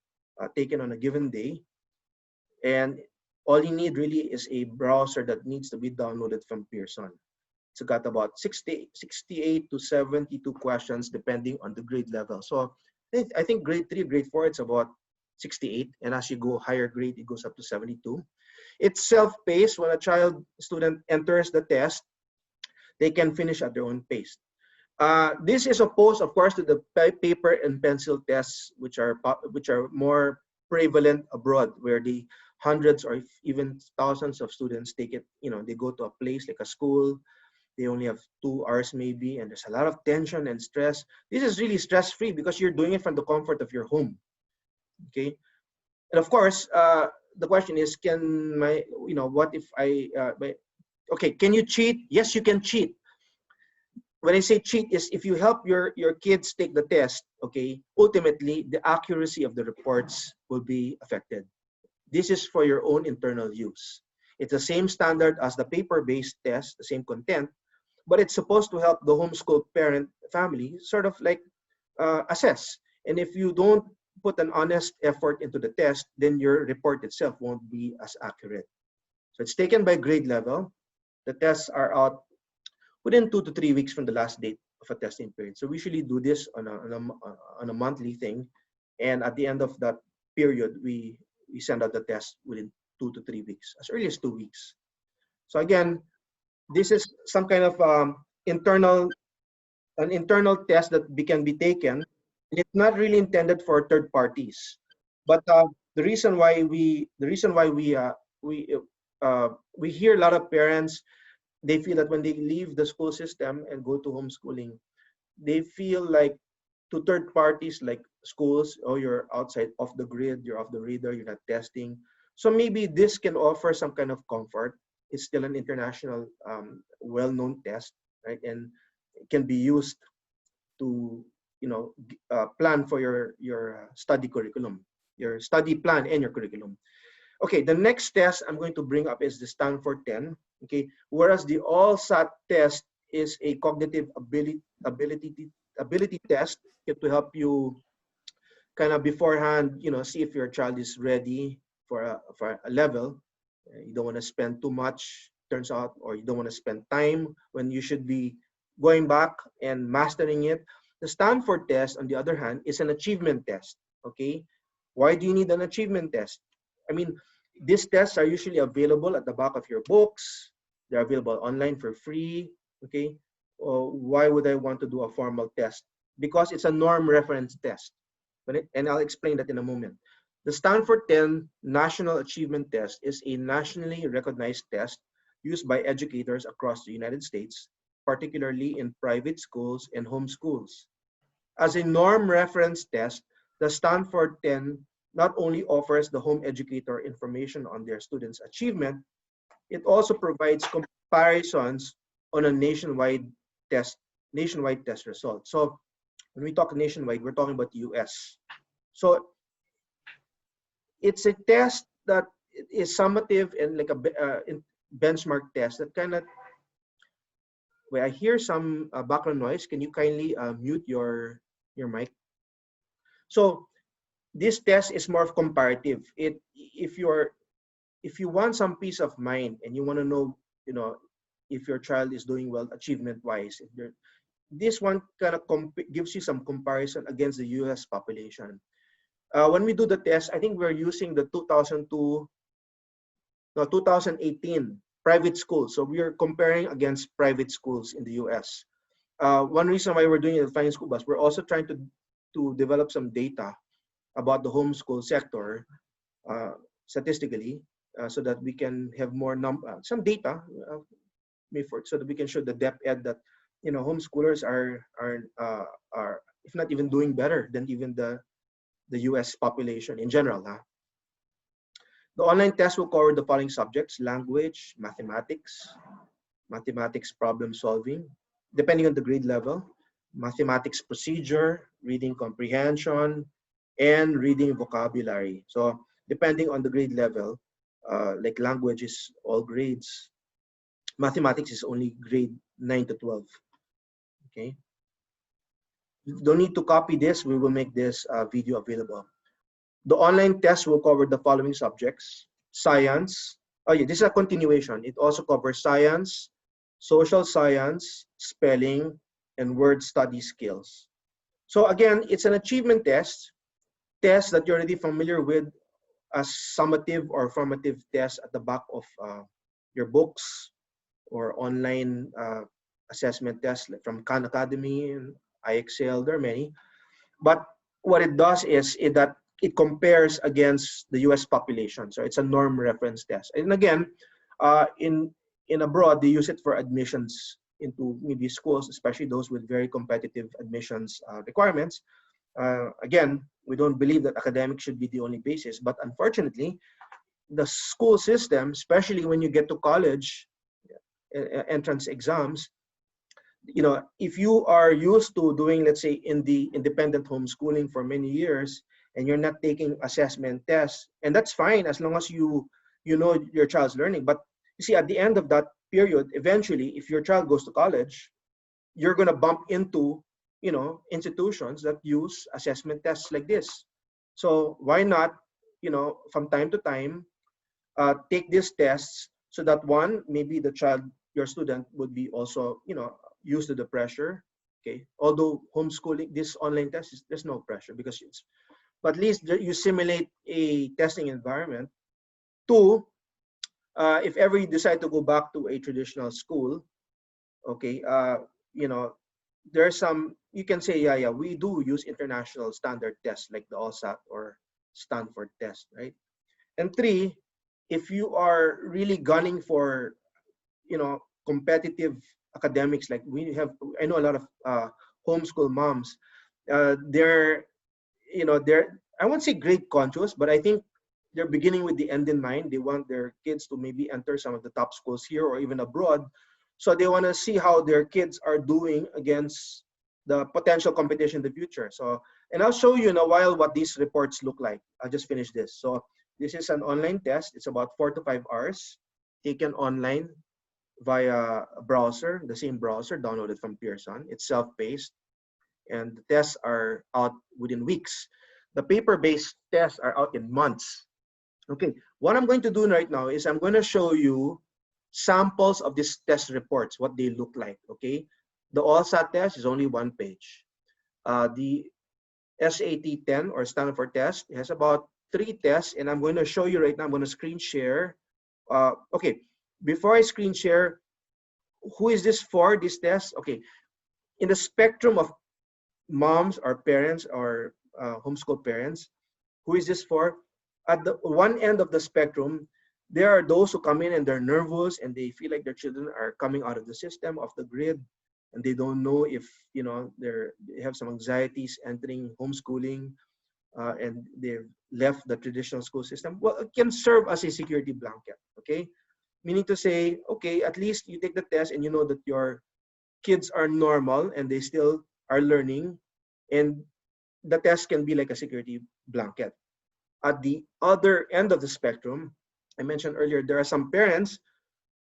taken on a given day, and all you need really is a browser that needs to be downloaded from Pearson. it's got about 68 to 72 questions depending on the grade level. So I think grade 3, grade 4, it's about 68. And as you go higher grade, it goes up to 72. It's self-paced. When a student enters the test, they can finish at their own pace. This is opposed, of course, to the paper and pencil tests, which are more prevalent abroad, where the hundreds or even thousands of students take it. They go to a place like a school. They only have 2 hours maybe, and there's a lot of tension and stress. This is really stress-free because you're doing it from the comfort of your home. Okay, and of course, the question is, what if okay, can you cheat? Yes, you can cheat. When I say cheat is if you help your kids take the test, okay, ultimately the accuracy of the reports will be affected. This is for your own internal use. It's the same standard as the paper-based test, the same content, but it's supposed to help the homeschool parent family sort of like assess. And if you don't put an honest effort into the test, then your report itself won't be as accurate. So it's taken by grade level. The tests are out within 2 to 3 weeks from the last date of a testing period. So we usually do this on a monthly thing. And at the end of that period, we send out the test within 2 to 3 weeks, as early as 2 weeks. So again, this is some kind of internal test that can be taken. And it's not really intended for third parties. But the reason why we hear a lot of parents, they feel that when they leave the school system and go to homeschooling, they feel like to third parties like schools, oh, you're outside off the grid, you're off the radar, you're not testing. So maybe this can offer some kind of comfort. It's still an international, well-known test, right? And it can be used to, plan for your study curriculum, your study plan and your curriculum. Okay, the next test I'm going to bring up is the Stanford 10. Okay, whereas the All-SAT test is a cognitive ability test to help you kind of beforehand, see if your child is ready for a level. You don't want to spend too much, turns out, or you don't want to spend time when you should be going back and mastering it. The Stanford test, on the other hand, is an achievement test. Okay, why do you need an achievement test? I mean, these tests are usually available at the back of your books. They're available online for free. Okay, why would I want to do a formal test? Because it's a norm reference test. And I'll explain that in a moment. The Stanford 10 National Achievement Test is a nationally recognized test used by educators across the United States, particularly in private schools and homeschools. As a norm reference test, the Stanford 10 not only offers the home educator information on their students' achievement, it also provides comparisons on a nationwide test results. So when we talk nationwide, we're talking about the US. So it's a test that is summative and like a benchmark test that kind of, wait, I hear some background noise. Can you kindly mute your mic? So this test is more of comparative. If you want some peace of mind and you want to know, if your child is doing well achievement-wise, this one kind of gives you some comparison against the US population. When we do the test, I think we're using the 2018 private schools. So we are comparing against private schools in the US. One reason why we're doing it at Flying School Bus, we're also trying to develop some data about the homeschool sector statistically, so that we can have more some data so that we can show the depth ed that homeschoolers are if not even doing better than even the US population in general. The online test will cover the following subjects: language, mathematics problem solving, depending on the grade level, mathematics procedure, reading comprehension, and reading vocabulary. So depending on the grade level, like language is all grades, mathematics is only grade 9 to 12. Okay. You don't need to copy this. We will make this video available. The online test will cover the following subjects: science. Oh yeah, this is a continuation. It also covers science, social science, spelling, and word study skills. So again, it's an achievement test that you're already familiar with as summative or formative tests at the back of your books or online assessment tests like from Khan Academy and IXL. There are many. But what it does is that it compares against the US population. So it's a norm reference test. And again, in abroad, they use it for admissions into maybe schools, especially those with very competitive admissions requirements. Again, we don't believe that academics should be the only basis, but unfortunately, the school system, especially when you get to college entrance exams, if you are used to doing, let's say, in the independent homeschooling for many years, and you're not taking assessment tests, and that's fine as long as you know your child's learning. But you see, at the end of that period, eventually, if your child goes to college, you're going to bump into institutions that use assessment tests like this. So why not, from time to time, take these tests so that one, maybe the child, your student, would be also, used to the pressure. Okay, although homeschooling, this online test there's no pressure because but at least you simulate a testing environment. Two, if ever you decide to go back to a traditional school, okay, there's some, you can say, yeah, we do use international standard tests like the ALSAT or Stanford test, right? And three, if you are really gunning for, competitive academics, like I know a lot of homeschool moms, they're, I won't say grade conscious, but I think they're beginning with the end in mind. They want their kids to maybe enter some of the top schools here or even abroad. So they want to see how their kids are doing against the potential competition in the future. So, and I'll show you in a while what these reports look like. I'll just finish this. So this is an online test. It's about 4 to 5 hours, taken online via a browser, the same browser, downloaded from Pearson. It's self-paced, and the tests are out within weeks. The paper-based tests are out in months. Okay, what I'm going to do right now is I'm going to show you samples of these test reports, what they look like, okay? The ALSAT test is only 1 page. The SAT-10 or Stanford test has about 3 tests, and I'm going to show you right now. I'm going to screen share. Okay, before I screen share, who is this for, this test? Okay, in the spectrum of moms or parents or homeschool parents, who is this for? At the one end of the spectrum, there are those who come in and they're nervous and they feel like their children are coming out of the system, off the grid, and they don't know if they have some anxieties entering homeschooling, and they've left the traditional school system. Well, it can serve as a security blanket, okay? Meaning to say, okay, at least you take the test and you know that your kids are normal and they still are learning, and the test can be like a security blanket. At the other end of the spectrum, I mentioned earlier, there are some parents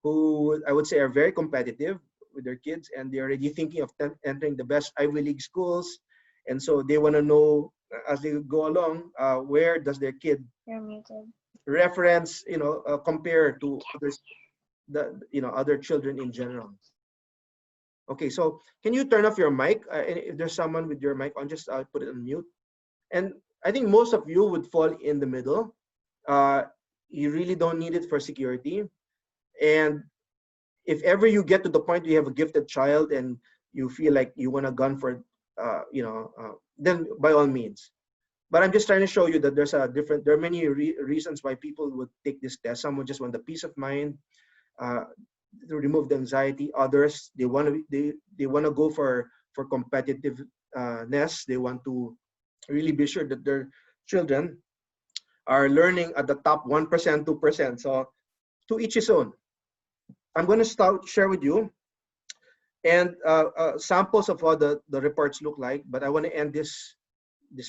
who I would say are very competitive with their kids, and they're already thinking of entering the best Ivy League schools. And so they want to know as they go along, where does their kid reference, compare to others, other children in general. Okay, so can you turn off your mic? If there's someone with your mic on, just put it on mute. And I think most of you would fall in the middle. You really don't need it for security. And if ever you get to the point where you have a gifted child and you feel like you want a gun for, then by all means. But I'm just trying to show you that there are many reasons why people would take this test. Some would just want the peace of mind, to remove the anxiety. Others, they want to go for competitiveness. They want to really be sure that their children are learning at the top 1%, 2%. So to each his own. I'm going to share with you and samples of what the reports look like, but I want to end this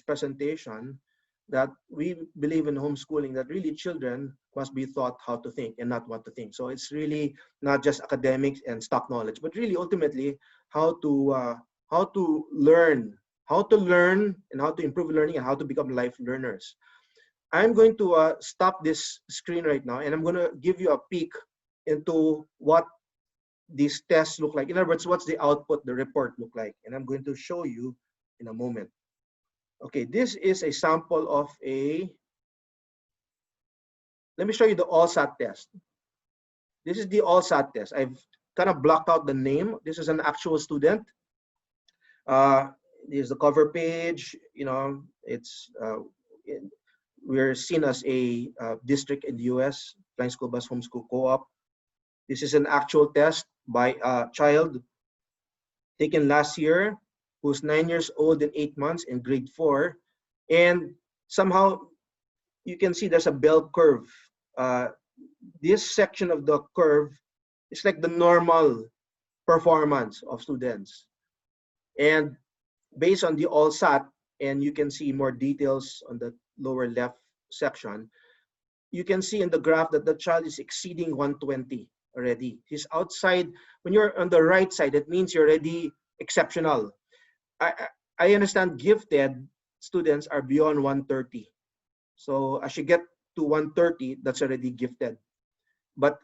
presentation that we believe in homeschooling, that really children must be taught how to think and not what to think. So it's really not just academics and stock knowledge, but really ultimately how to learn and how to improve learning and how to become life learners. I'm going to stop this screen right now, and I'm going to give you a peek into what these tests look like. In other words, what's the output, the report look like? And I'm going to show you in a moment. Okay, this is a sample of let me show you the ALSAT test. This is the ALSAT test. I've kind of blocked out the name. This is an actual student. This is the cover page. You know, we're seen as a district in the US, Flying School Bus Homeschool Co-op. This is an actual test by a child taken last year who's 9 years old and 8 months in grade 4. And somehow you can see there's a bell curve. This section of the curve is like the normal performance of students. And based on the ALSAT, and you can see more details on the lower left section, you can see in the graph that the child is exceeding 120 already. He's outside. When you're on the right side, that means you're already exceptional. I understand gifted students are beyond 130. So as you get to 130, that's already gifted. But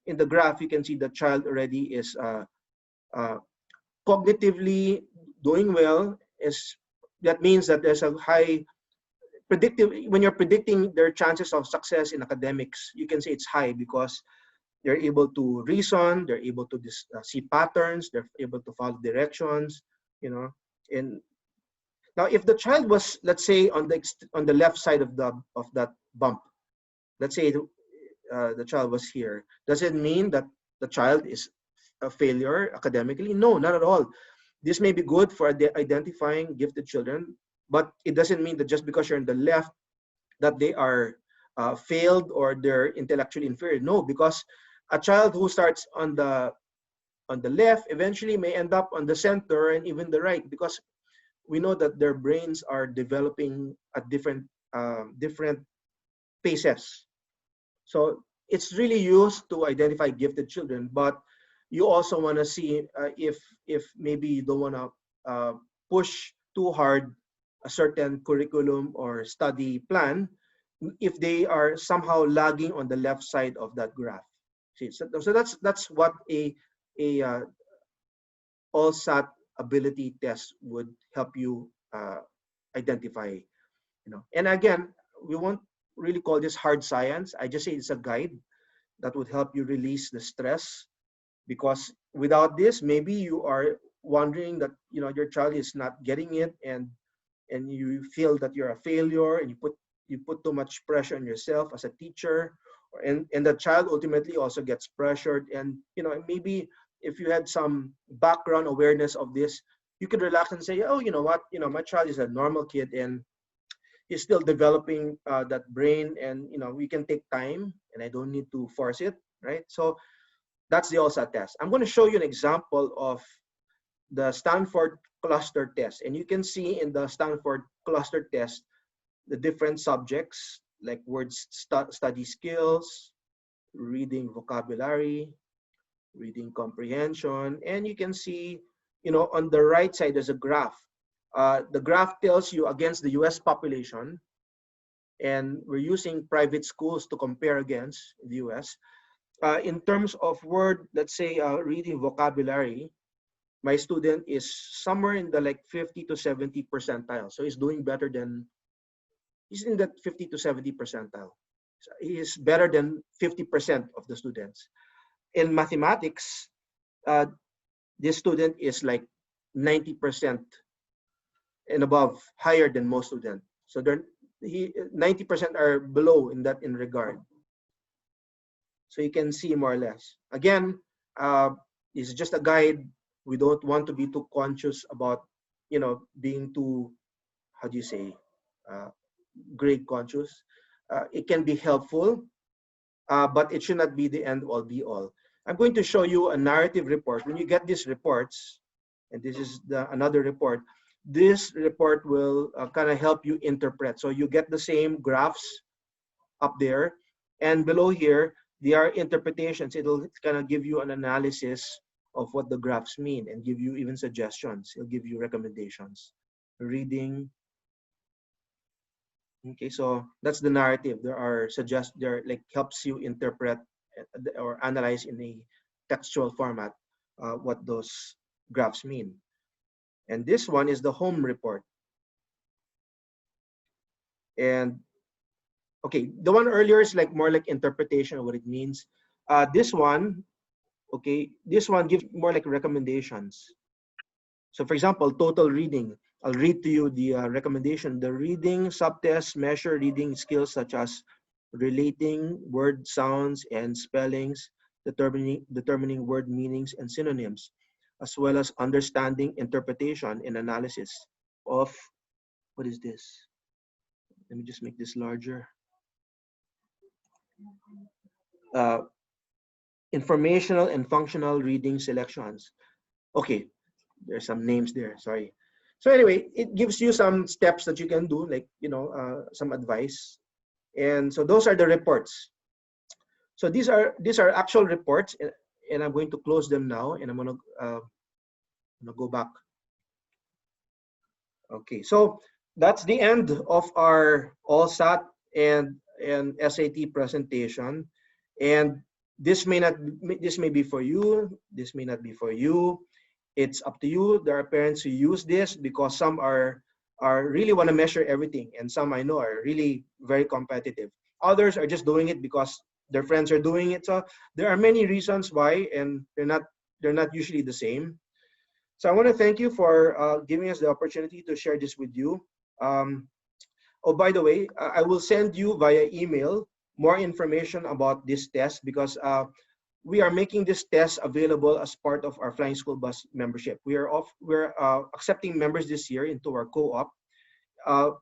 in the graph, you can see the child already is cognitively doing well. That means that there's a high predictive. When you're predicting their chances of success in academics, you can say it's high because they're able to reason, they're able to see patterns, they're able to follow directions, you know. And now, if the child was, let's say, on the left side of that bump, let's say the child was here, does it mean that the child is a failure academically? No, not at all. This may be good for identifying gifted children, but it doesn't mean that just because you're on the left that they are failed or they're intellectually inferior. No, because a child who starts on the left eventually may end up on the center and even the right, because we know that their brains are developing at different paces. So it's really used to identify gifted children, but you also want to see if maybe you don't want to push too hard a certain curriculum or study plan if they are somehow lagging on the left side of that graph. See, so that's what a ALSAT ability test would help you identify. You know, and again, we won't really call this hard science. I just say it's a guide that would help you release the stress, because without this, maybe you are wondering that your child is not getting it, and you feel that you're a failure, and you put too much pressure on yourself as a teacher, and the child ultimately also gets pressured. And maybe if you had some background awareness of this, you could relax and say, oh, you know what, my child is a normal kid and he's still developing that brain, and we can take time and I don't need to force it, right? So that's the ALSAT test. I'm going to show you an example of the Stanford cluster test, and you can see in the Stanford cluster test the different subjects like study skills, reading vocabulary, reading comprehension, and you can see, on the right side there's a graph. The graph tells you against the US population, and we're using private schools to compare against the US. In terms of let's say reading vocabulary, my student is somewhere in the 50 to 70 percentile. So he's doing better than, he's in that 50 to 70 percentile. So he is better than 50% of the students. In mathematics, this student is 90% and above, higher than most students. So 90% are below in regard. So you can see more or less. Again, it's just a guide. We don't want to be too conscious about, being too, how do you say, grade conscious. It can be helpful, but it should not be the end all be all. I'm going to show you a narrative report. When you get these reports, and this is another report, this report will kind of help you interpret. So you get the same graphs up there, and below here, they are interpretations. It'll kind of give you an analysis of what the graphs mean and give you even suggestions. It'll give you recommendations. Reading. Okay, so that's the narrative. There are helps you interpret or analyze in a textual format what those graphs mean. And this one is the home report. And okay, the one earlier is like more like interpretation of what it means. This one, okay, this one gives more like recommendations. So for example, total reading. I'll read to you the recommendation. The reading subtests measure reading skills such as relating word sounds and spellings, determining word meanings and synonyms, as well as understanding, interpretation, and analysis of, what is this? Let me just make this larger. Uh, informational and functional reading selections. Okay, there's some names there, sorry. So anyway, it gives you some steps that you can do, like, some advice. And so those are the reports. So these are actual reports, and I'm going to close them now, and I'm gonna go back. Okay, so that's the end of our ALLSAT and SAT presentation. And this may be for you, this may not be for you. It's up to you. There are parents who use this because some are really want to measure everything, and some I know are really very competitive. Others are just doing it because their friends are doing it. So there are many reasons why, and they're not usually the same. So I want to thank you for giving us the opportunity to share this with you. Oh, by the way, I will send you via email more information about this test, because we are making this test available as part of our Flying School Bus membership. We're accepting members this year into our co-op.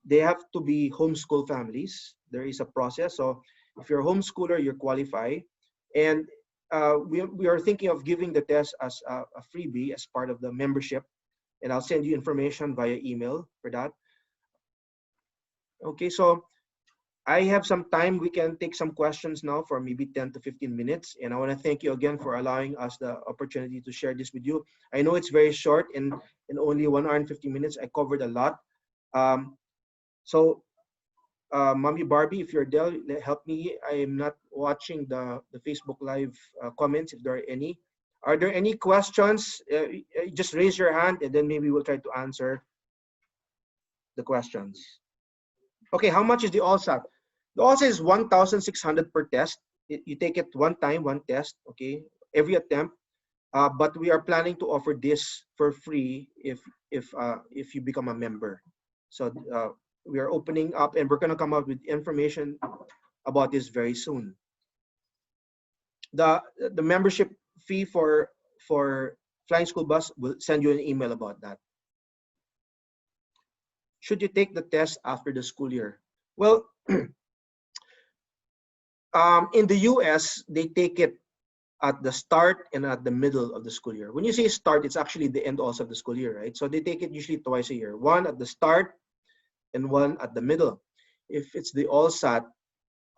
They have to be homeschool families. There is a process. So if you're a homeschooler, you qualify. And we are thinking of giving the test as a freebie as part of the membership. And I'll send you information via email for that. Okay, so I have some time. We can take some questions now for maybe 10 to 15 minutes. And I want to thank you again for allowing us the opportunity to share this with you. I know it's very short, and in only 1 hour and 50 minutes, I covered a lot. So Mommy Barbie, if you're there, help me. I am not watching the Facebook Live comments, if there are any. Are there any questions? Just raise your hand, and then maybe we'll try to answer the questions. Okay, how much is the ALLSAT? The ALLSAT is 1,600 per test. You take it one time, one test, okay, every attempt. But we are planning to offer this for free if you become a member. So we are opening up, and we're going to come up with information about this very soon. The membership fee for Flying School Bus, will send you an email about that. Should you take the test after the school year? Well, in the US, they take it at the start and at the middle of the school year. When you say start, it's actually the end also of the school year, right? So they take it usually twice a year, one at the start and one at the middle. If it's the ALLSAT,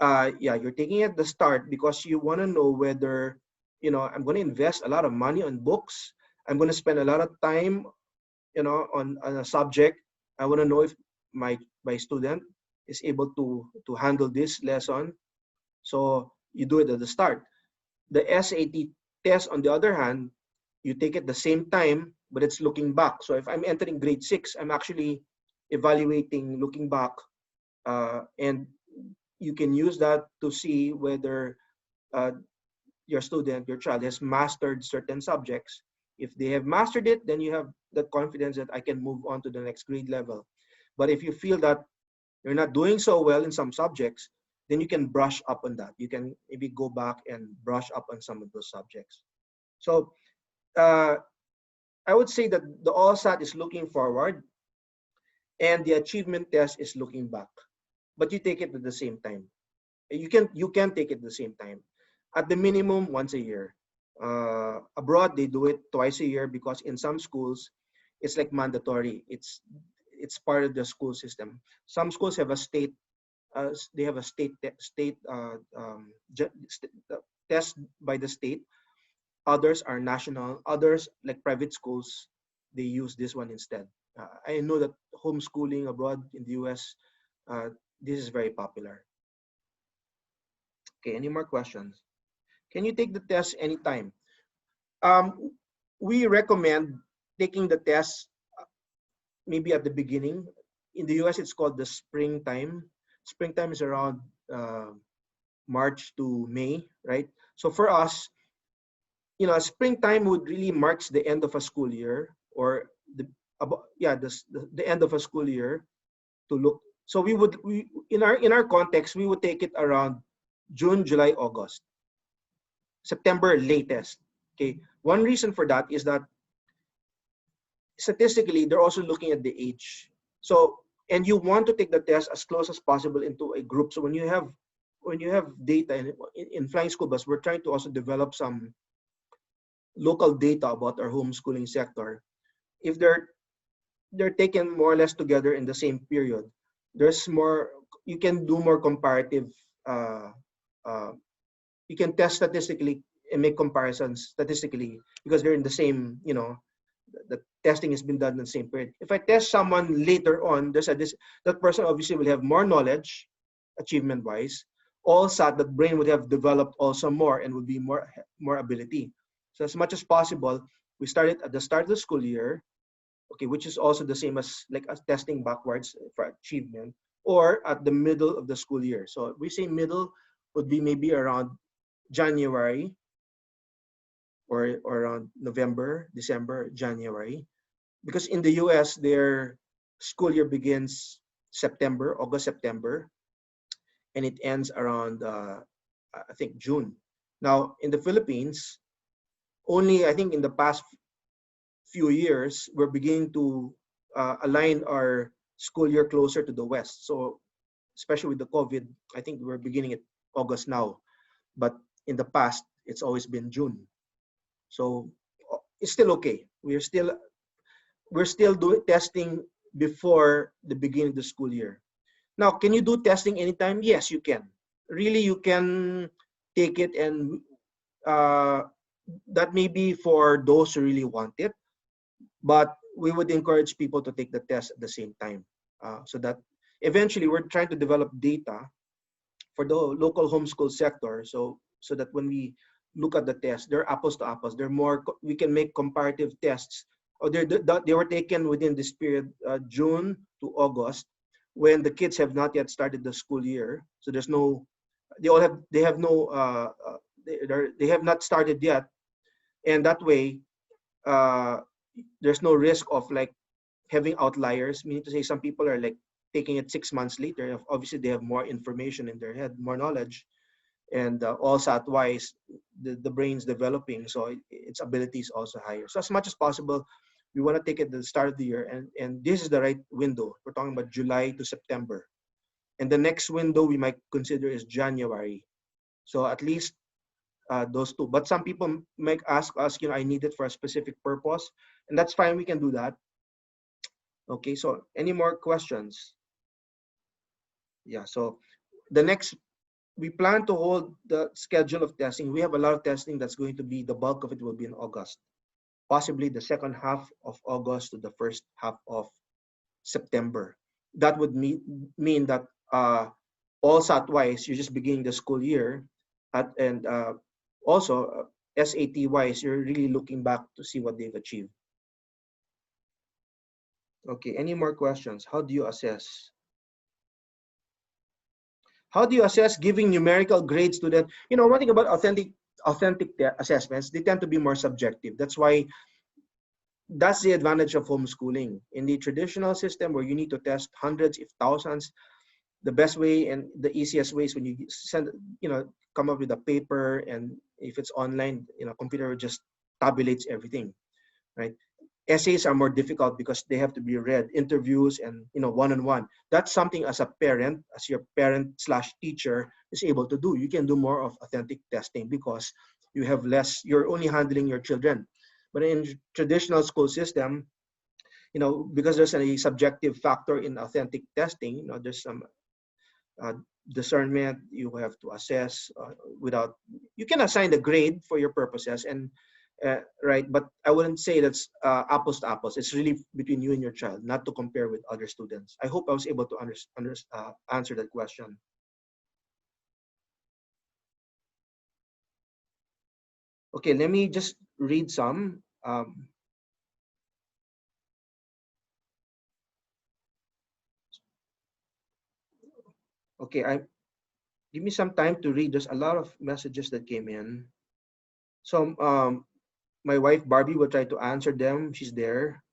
yeah, you're taking it at the start because you want to know whether, I'm going to invest a lot of money on books. I'm going to spend a lot of time, on a subject. I want to know if my student is able to handle this lesson. So you do it at the start. The SAT test, on the other hand, you take it the same time, but it's looking back. So if I'm entering grade 6, I'm actually evaluating looking back, and you can use that to see whether your child has mastered certain subjects. If they have mastered it, then you have that confidence that I can move on to the next grade level. But if you feel that you're not doing so well in some subjects, then you can brush up on that. You can maybe go back and brush up on some of those subjects. So I would say that the ALLSAT is looking forward, and the achievement test is looking back. But you take it at the same time. You can take it at the same time. At the minimum, once a year. Abroad, they do it twice a year because in some schools, it's like mandatory. It's part of the school system. Some schools have a state. They have a state test by the state. Others are national. Others, like private schools, they use this one instead. I know that homeschooling abroad in the US, this is very popular. Okay, any more questions? Can you take the test anytime? We recommend taking the test maybe at the beginning. In the US, it's called the springtime. Springtime is around March to May, right? So for us, springtime would really marks the end of a school year, or the end of a school year to look. So we in our context, we would take it around June, July, August, September latest. Okay. One reason for that is that statistically, they're also looking at the age. So, and you want to take the test as close as possible into a group. So when you have data in Flying School Bus, we're trying to also develop some local data about our homeschooling sector. If they're taken more or less together in the same period, there's more, you can do more comparative, you can test statistically and make comparisons statistically because they're in the same, the testing has been done in the same period. If I test someone later on, that person obviously will have more knowledge, achievement-wise. Also, that brain would have developed also more and would be more ability. So as much as possible, we started at the start of the school year, okay, which is also the same as like as testing backwards for achievement, or at the middle of the school year. So we say middle would be maybe around January, or around November, December, January. Because in the US, their school year begins August, September, and it ends around, I think, June. Now, in the Philippines, only I think in the past few years, we're beginning to align our school year closer to the West. So, especially with the COVID, I think we're beginning at August now. But in the past, it's always been June. So it's still okay. We're still doing testing before the beginning of the school year. Now, can you do testing anytime? Yes, you can. Really, you can take it, and that may be for those who really want it. But we would encourage people to take the test at the same time, so that eventually we're trying to develop data for the local homeschool sector. So that when we look at the tests, they're apples to apples. They're more. We can make comparative tests. Or they were taken within this period, June to August, when the kids have not yet started the school year. So there's no. They have no. They have not started yet, and that way, there's no risk of like having outliers. Meaning to say, some people are like taking it 6 months later. Obviously, they have more information in their head, more knowledge, and LSAT-wise, the brain's developing, so its ability is also higher. So as much as possible, we want to take it at the start of the year, and this is the right window. We're talking about July to September, and the next window we might consider is January. So at least those two. But some people might ask us, I need it for a specific purpose, and that's fine. We can do that. Okay. So any more questions? Yeah. So the next, we plan to hold the schedule of testing. We have a lot of testing that's going to be, the bulk of it will be in August, possibly the second half of August to the first half of September. That would mean that LSAT-wise, you're just beginning the school year, and also SAT-wise, you're really looking back to see what they've achieved. Okay, any more questions? How do you assess? How do you assess giving numerical grades to them? One thing about authentic assessments, they tend to be more subjective. That's why, that's the advantage of homeschooling. In the traditional system where you need to test hundreds, if thousands, the best way and the easiest way is when you come up with a paper, and if it's online, computer just tabulates everything, right? Essays are more difficult because they have to be read, interviews, and one-on-one. That's something as a parent, as your parent/teacher is able to do. You can do more of authentic testing because you have less, you're only handling your children. But in traditional school system, because there's a subjective factor in authentic testing, there's some discernment. You have to assess without, you can assign the grade for your purposes, and right, but I wouldn't say that's apples to apples. It's really between you and your child, not to compare with other students. I hope I was able to answer that question. Okay, let me just read some. Okay, give me some time to read. There's a lot of messages that came in. So my wife Barbie will try to answer them. She's there.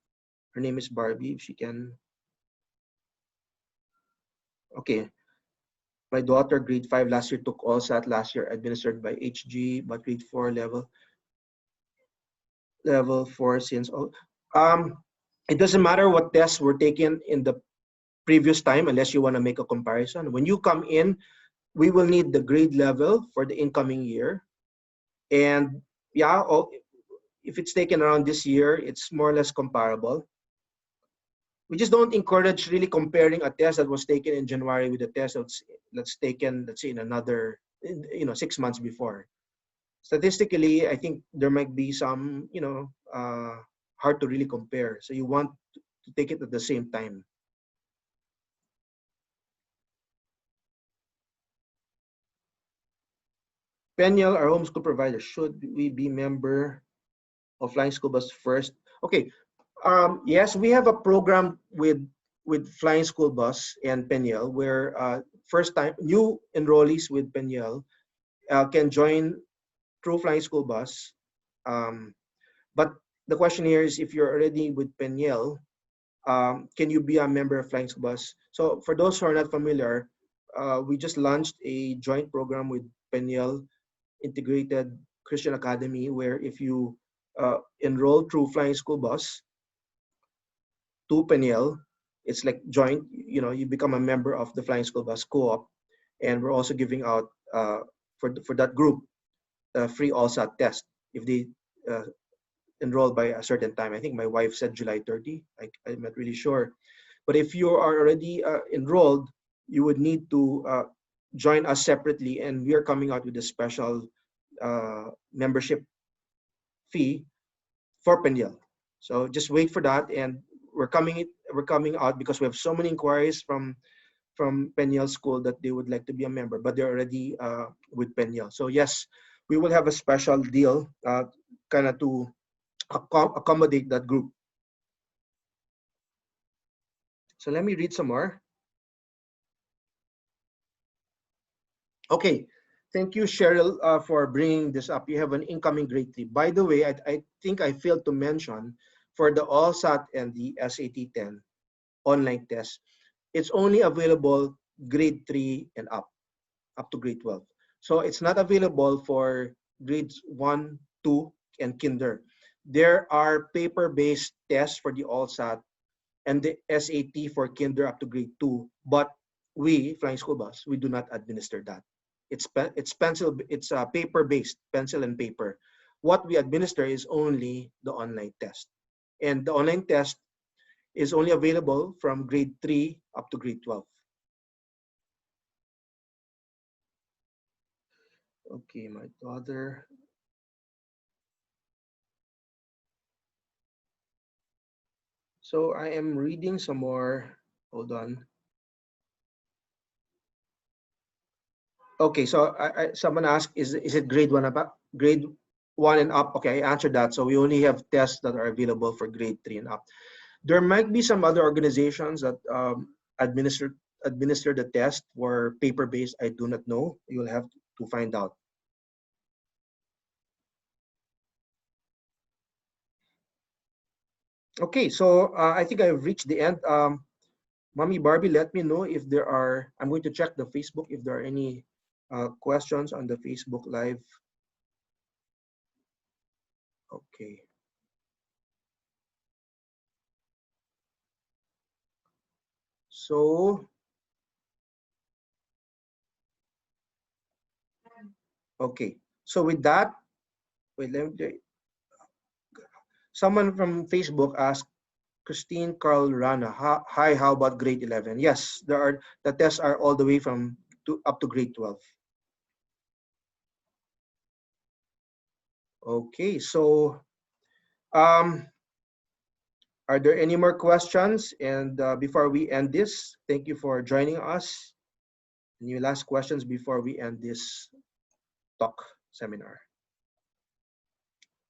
Her name is Barbie. If she can. Okay. My daughter, grade 5 last year, took ALSAT last year, administered by HG, but grade 4 level 4 since. Um, it doesn't matter what tests were taken in the previous time unless you want to make a comparison. When you come in, we will need the grade level for the incoming year. And yeah, if it's taken around this year, it's more or less comparable. We just don't encourage really comparing a test that was taken in January with a test that's taken, let's say, in another, 6 months before. Statistically, I think there might be some, hard to really compare. So you want to take it at the same time. Penyel, our homeschool provider, should we be member of Flying School Bus first? Okay. Yes, we have a program with Flying School Bus and Penyel where first time new enrollees with Penyel can join through Flying School Bus. But the question here is if you're already with Penyel, can you be a member of Flying School Bus? So for those who are not familiar, we just launched a joint program with Penyel Integrated Christian Academy, where if you enroll through Flying School Bus to Penyel, it's like joint, you become a member of the Flying School Bus Co-op. And we're also giving out for that group a free ALSAT test if they enroll by a certain time. I think my wife said July 30. I'm not really sure. But if you are already enrolled, you would need to join us separately, and we are coming out with a special membership fee for Penyel. So just wait for that, and we're coming out because we have so many inquiries from Penyel School that they would like to be a member, but they're already with Penyel. So yes, we will have a special deal kind of to accommodate that group. So let me read some more. Okay, thank you, Cheryl, for bringing this up. You have an incoming grade 3. By the way, I think I failed to mention for the ALSAT and the SAT 10 online test, it's only available grade 3 and up to grade 12. So it's not available for grades 1, 2, and kinder. There are paper-based tests for the ALSAT and the SAT for kinder up to grade 2, but we, Flying School Bus, we do not administer that. It's paper-based, pencil and paper. What we administer is only the online test. And the online test is only available from grade 3 up to grade 12. Okay, my daughter. So I am reading some more. Hold on. Okay, so someone asked, is it grade 1 up? Grade 1 and up? Okay, I answered that. So we only have tests that are available for grade 3 and up. There might be some other organizations that administer the test for paper-based. I do not know. You'll have to find out. Okay, so I think I've reached the end. Mommy Barbie, let me know if there are, I'm going to check the Facebook if there are any questions on the Facebook Live. Okay. So, okay. So with that, wait, someone from Facebook asked, Christine Carl Rana, hi, how about grade 11? Yes, the tests are all the way from up to grade 12. Okay, so are there any more questions? And before we end this, thank you for joining us. Any last questions before we end this talk seminar?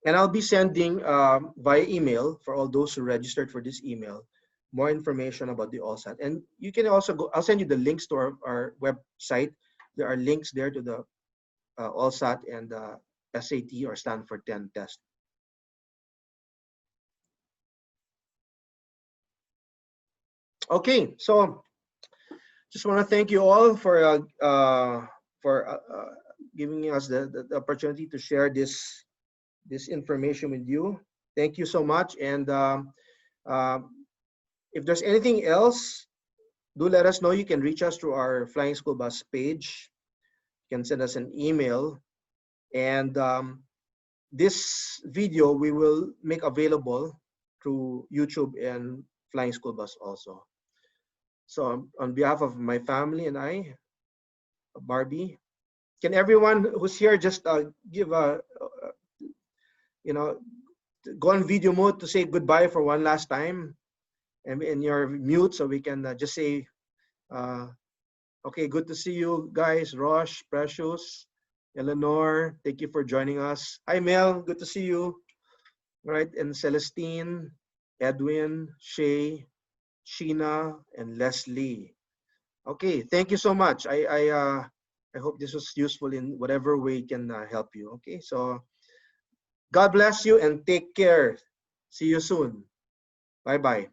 And I'll be sending via email for all those who registered for this email more information about the ALLSAT. And you can also go, I'll send you the links to our website. There are links there to the ALLSAT and SAT or Stanford 10 test. Okay, so just want to thank you all for giving us the opportunity to share this information with you. Thank you so much. And if there's anything else, do let us know. You can reach us through our Flying School Bus page. You can send us an email. And this video we will make available through YouTube and Flying School Bus also. So on behalf of my family and I, Barbie, can everyone who's here just give a, go on video mode to say goodbye for one last time, and you're mute so we can just say, okay, good to see you guys, Rosh, Precious, Eleanor, thank you for joining us. Hi Mel, good to see you. All right, and Celestine, Edwin, Shay, Sheena, and Leslie. Okay, thank you so much. I hope this was useful in whatever way can help you. Okay, so God bless you and take care. See you soon. Bye-bye.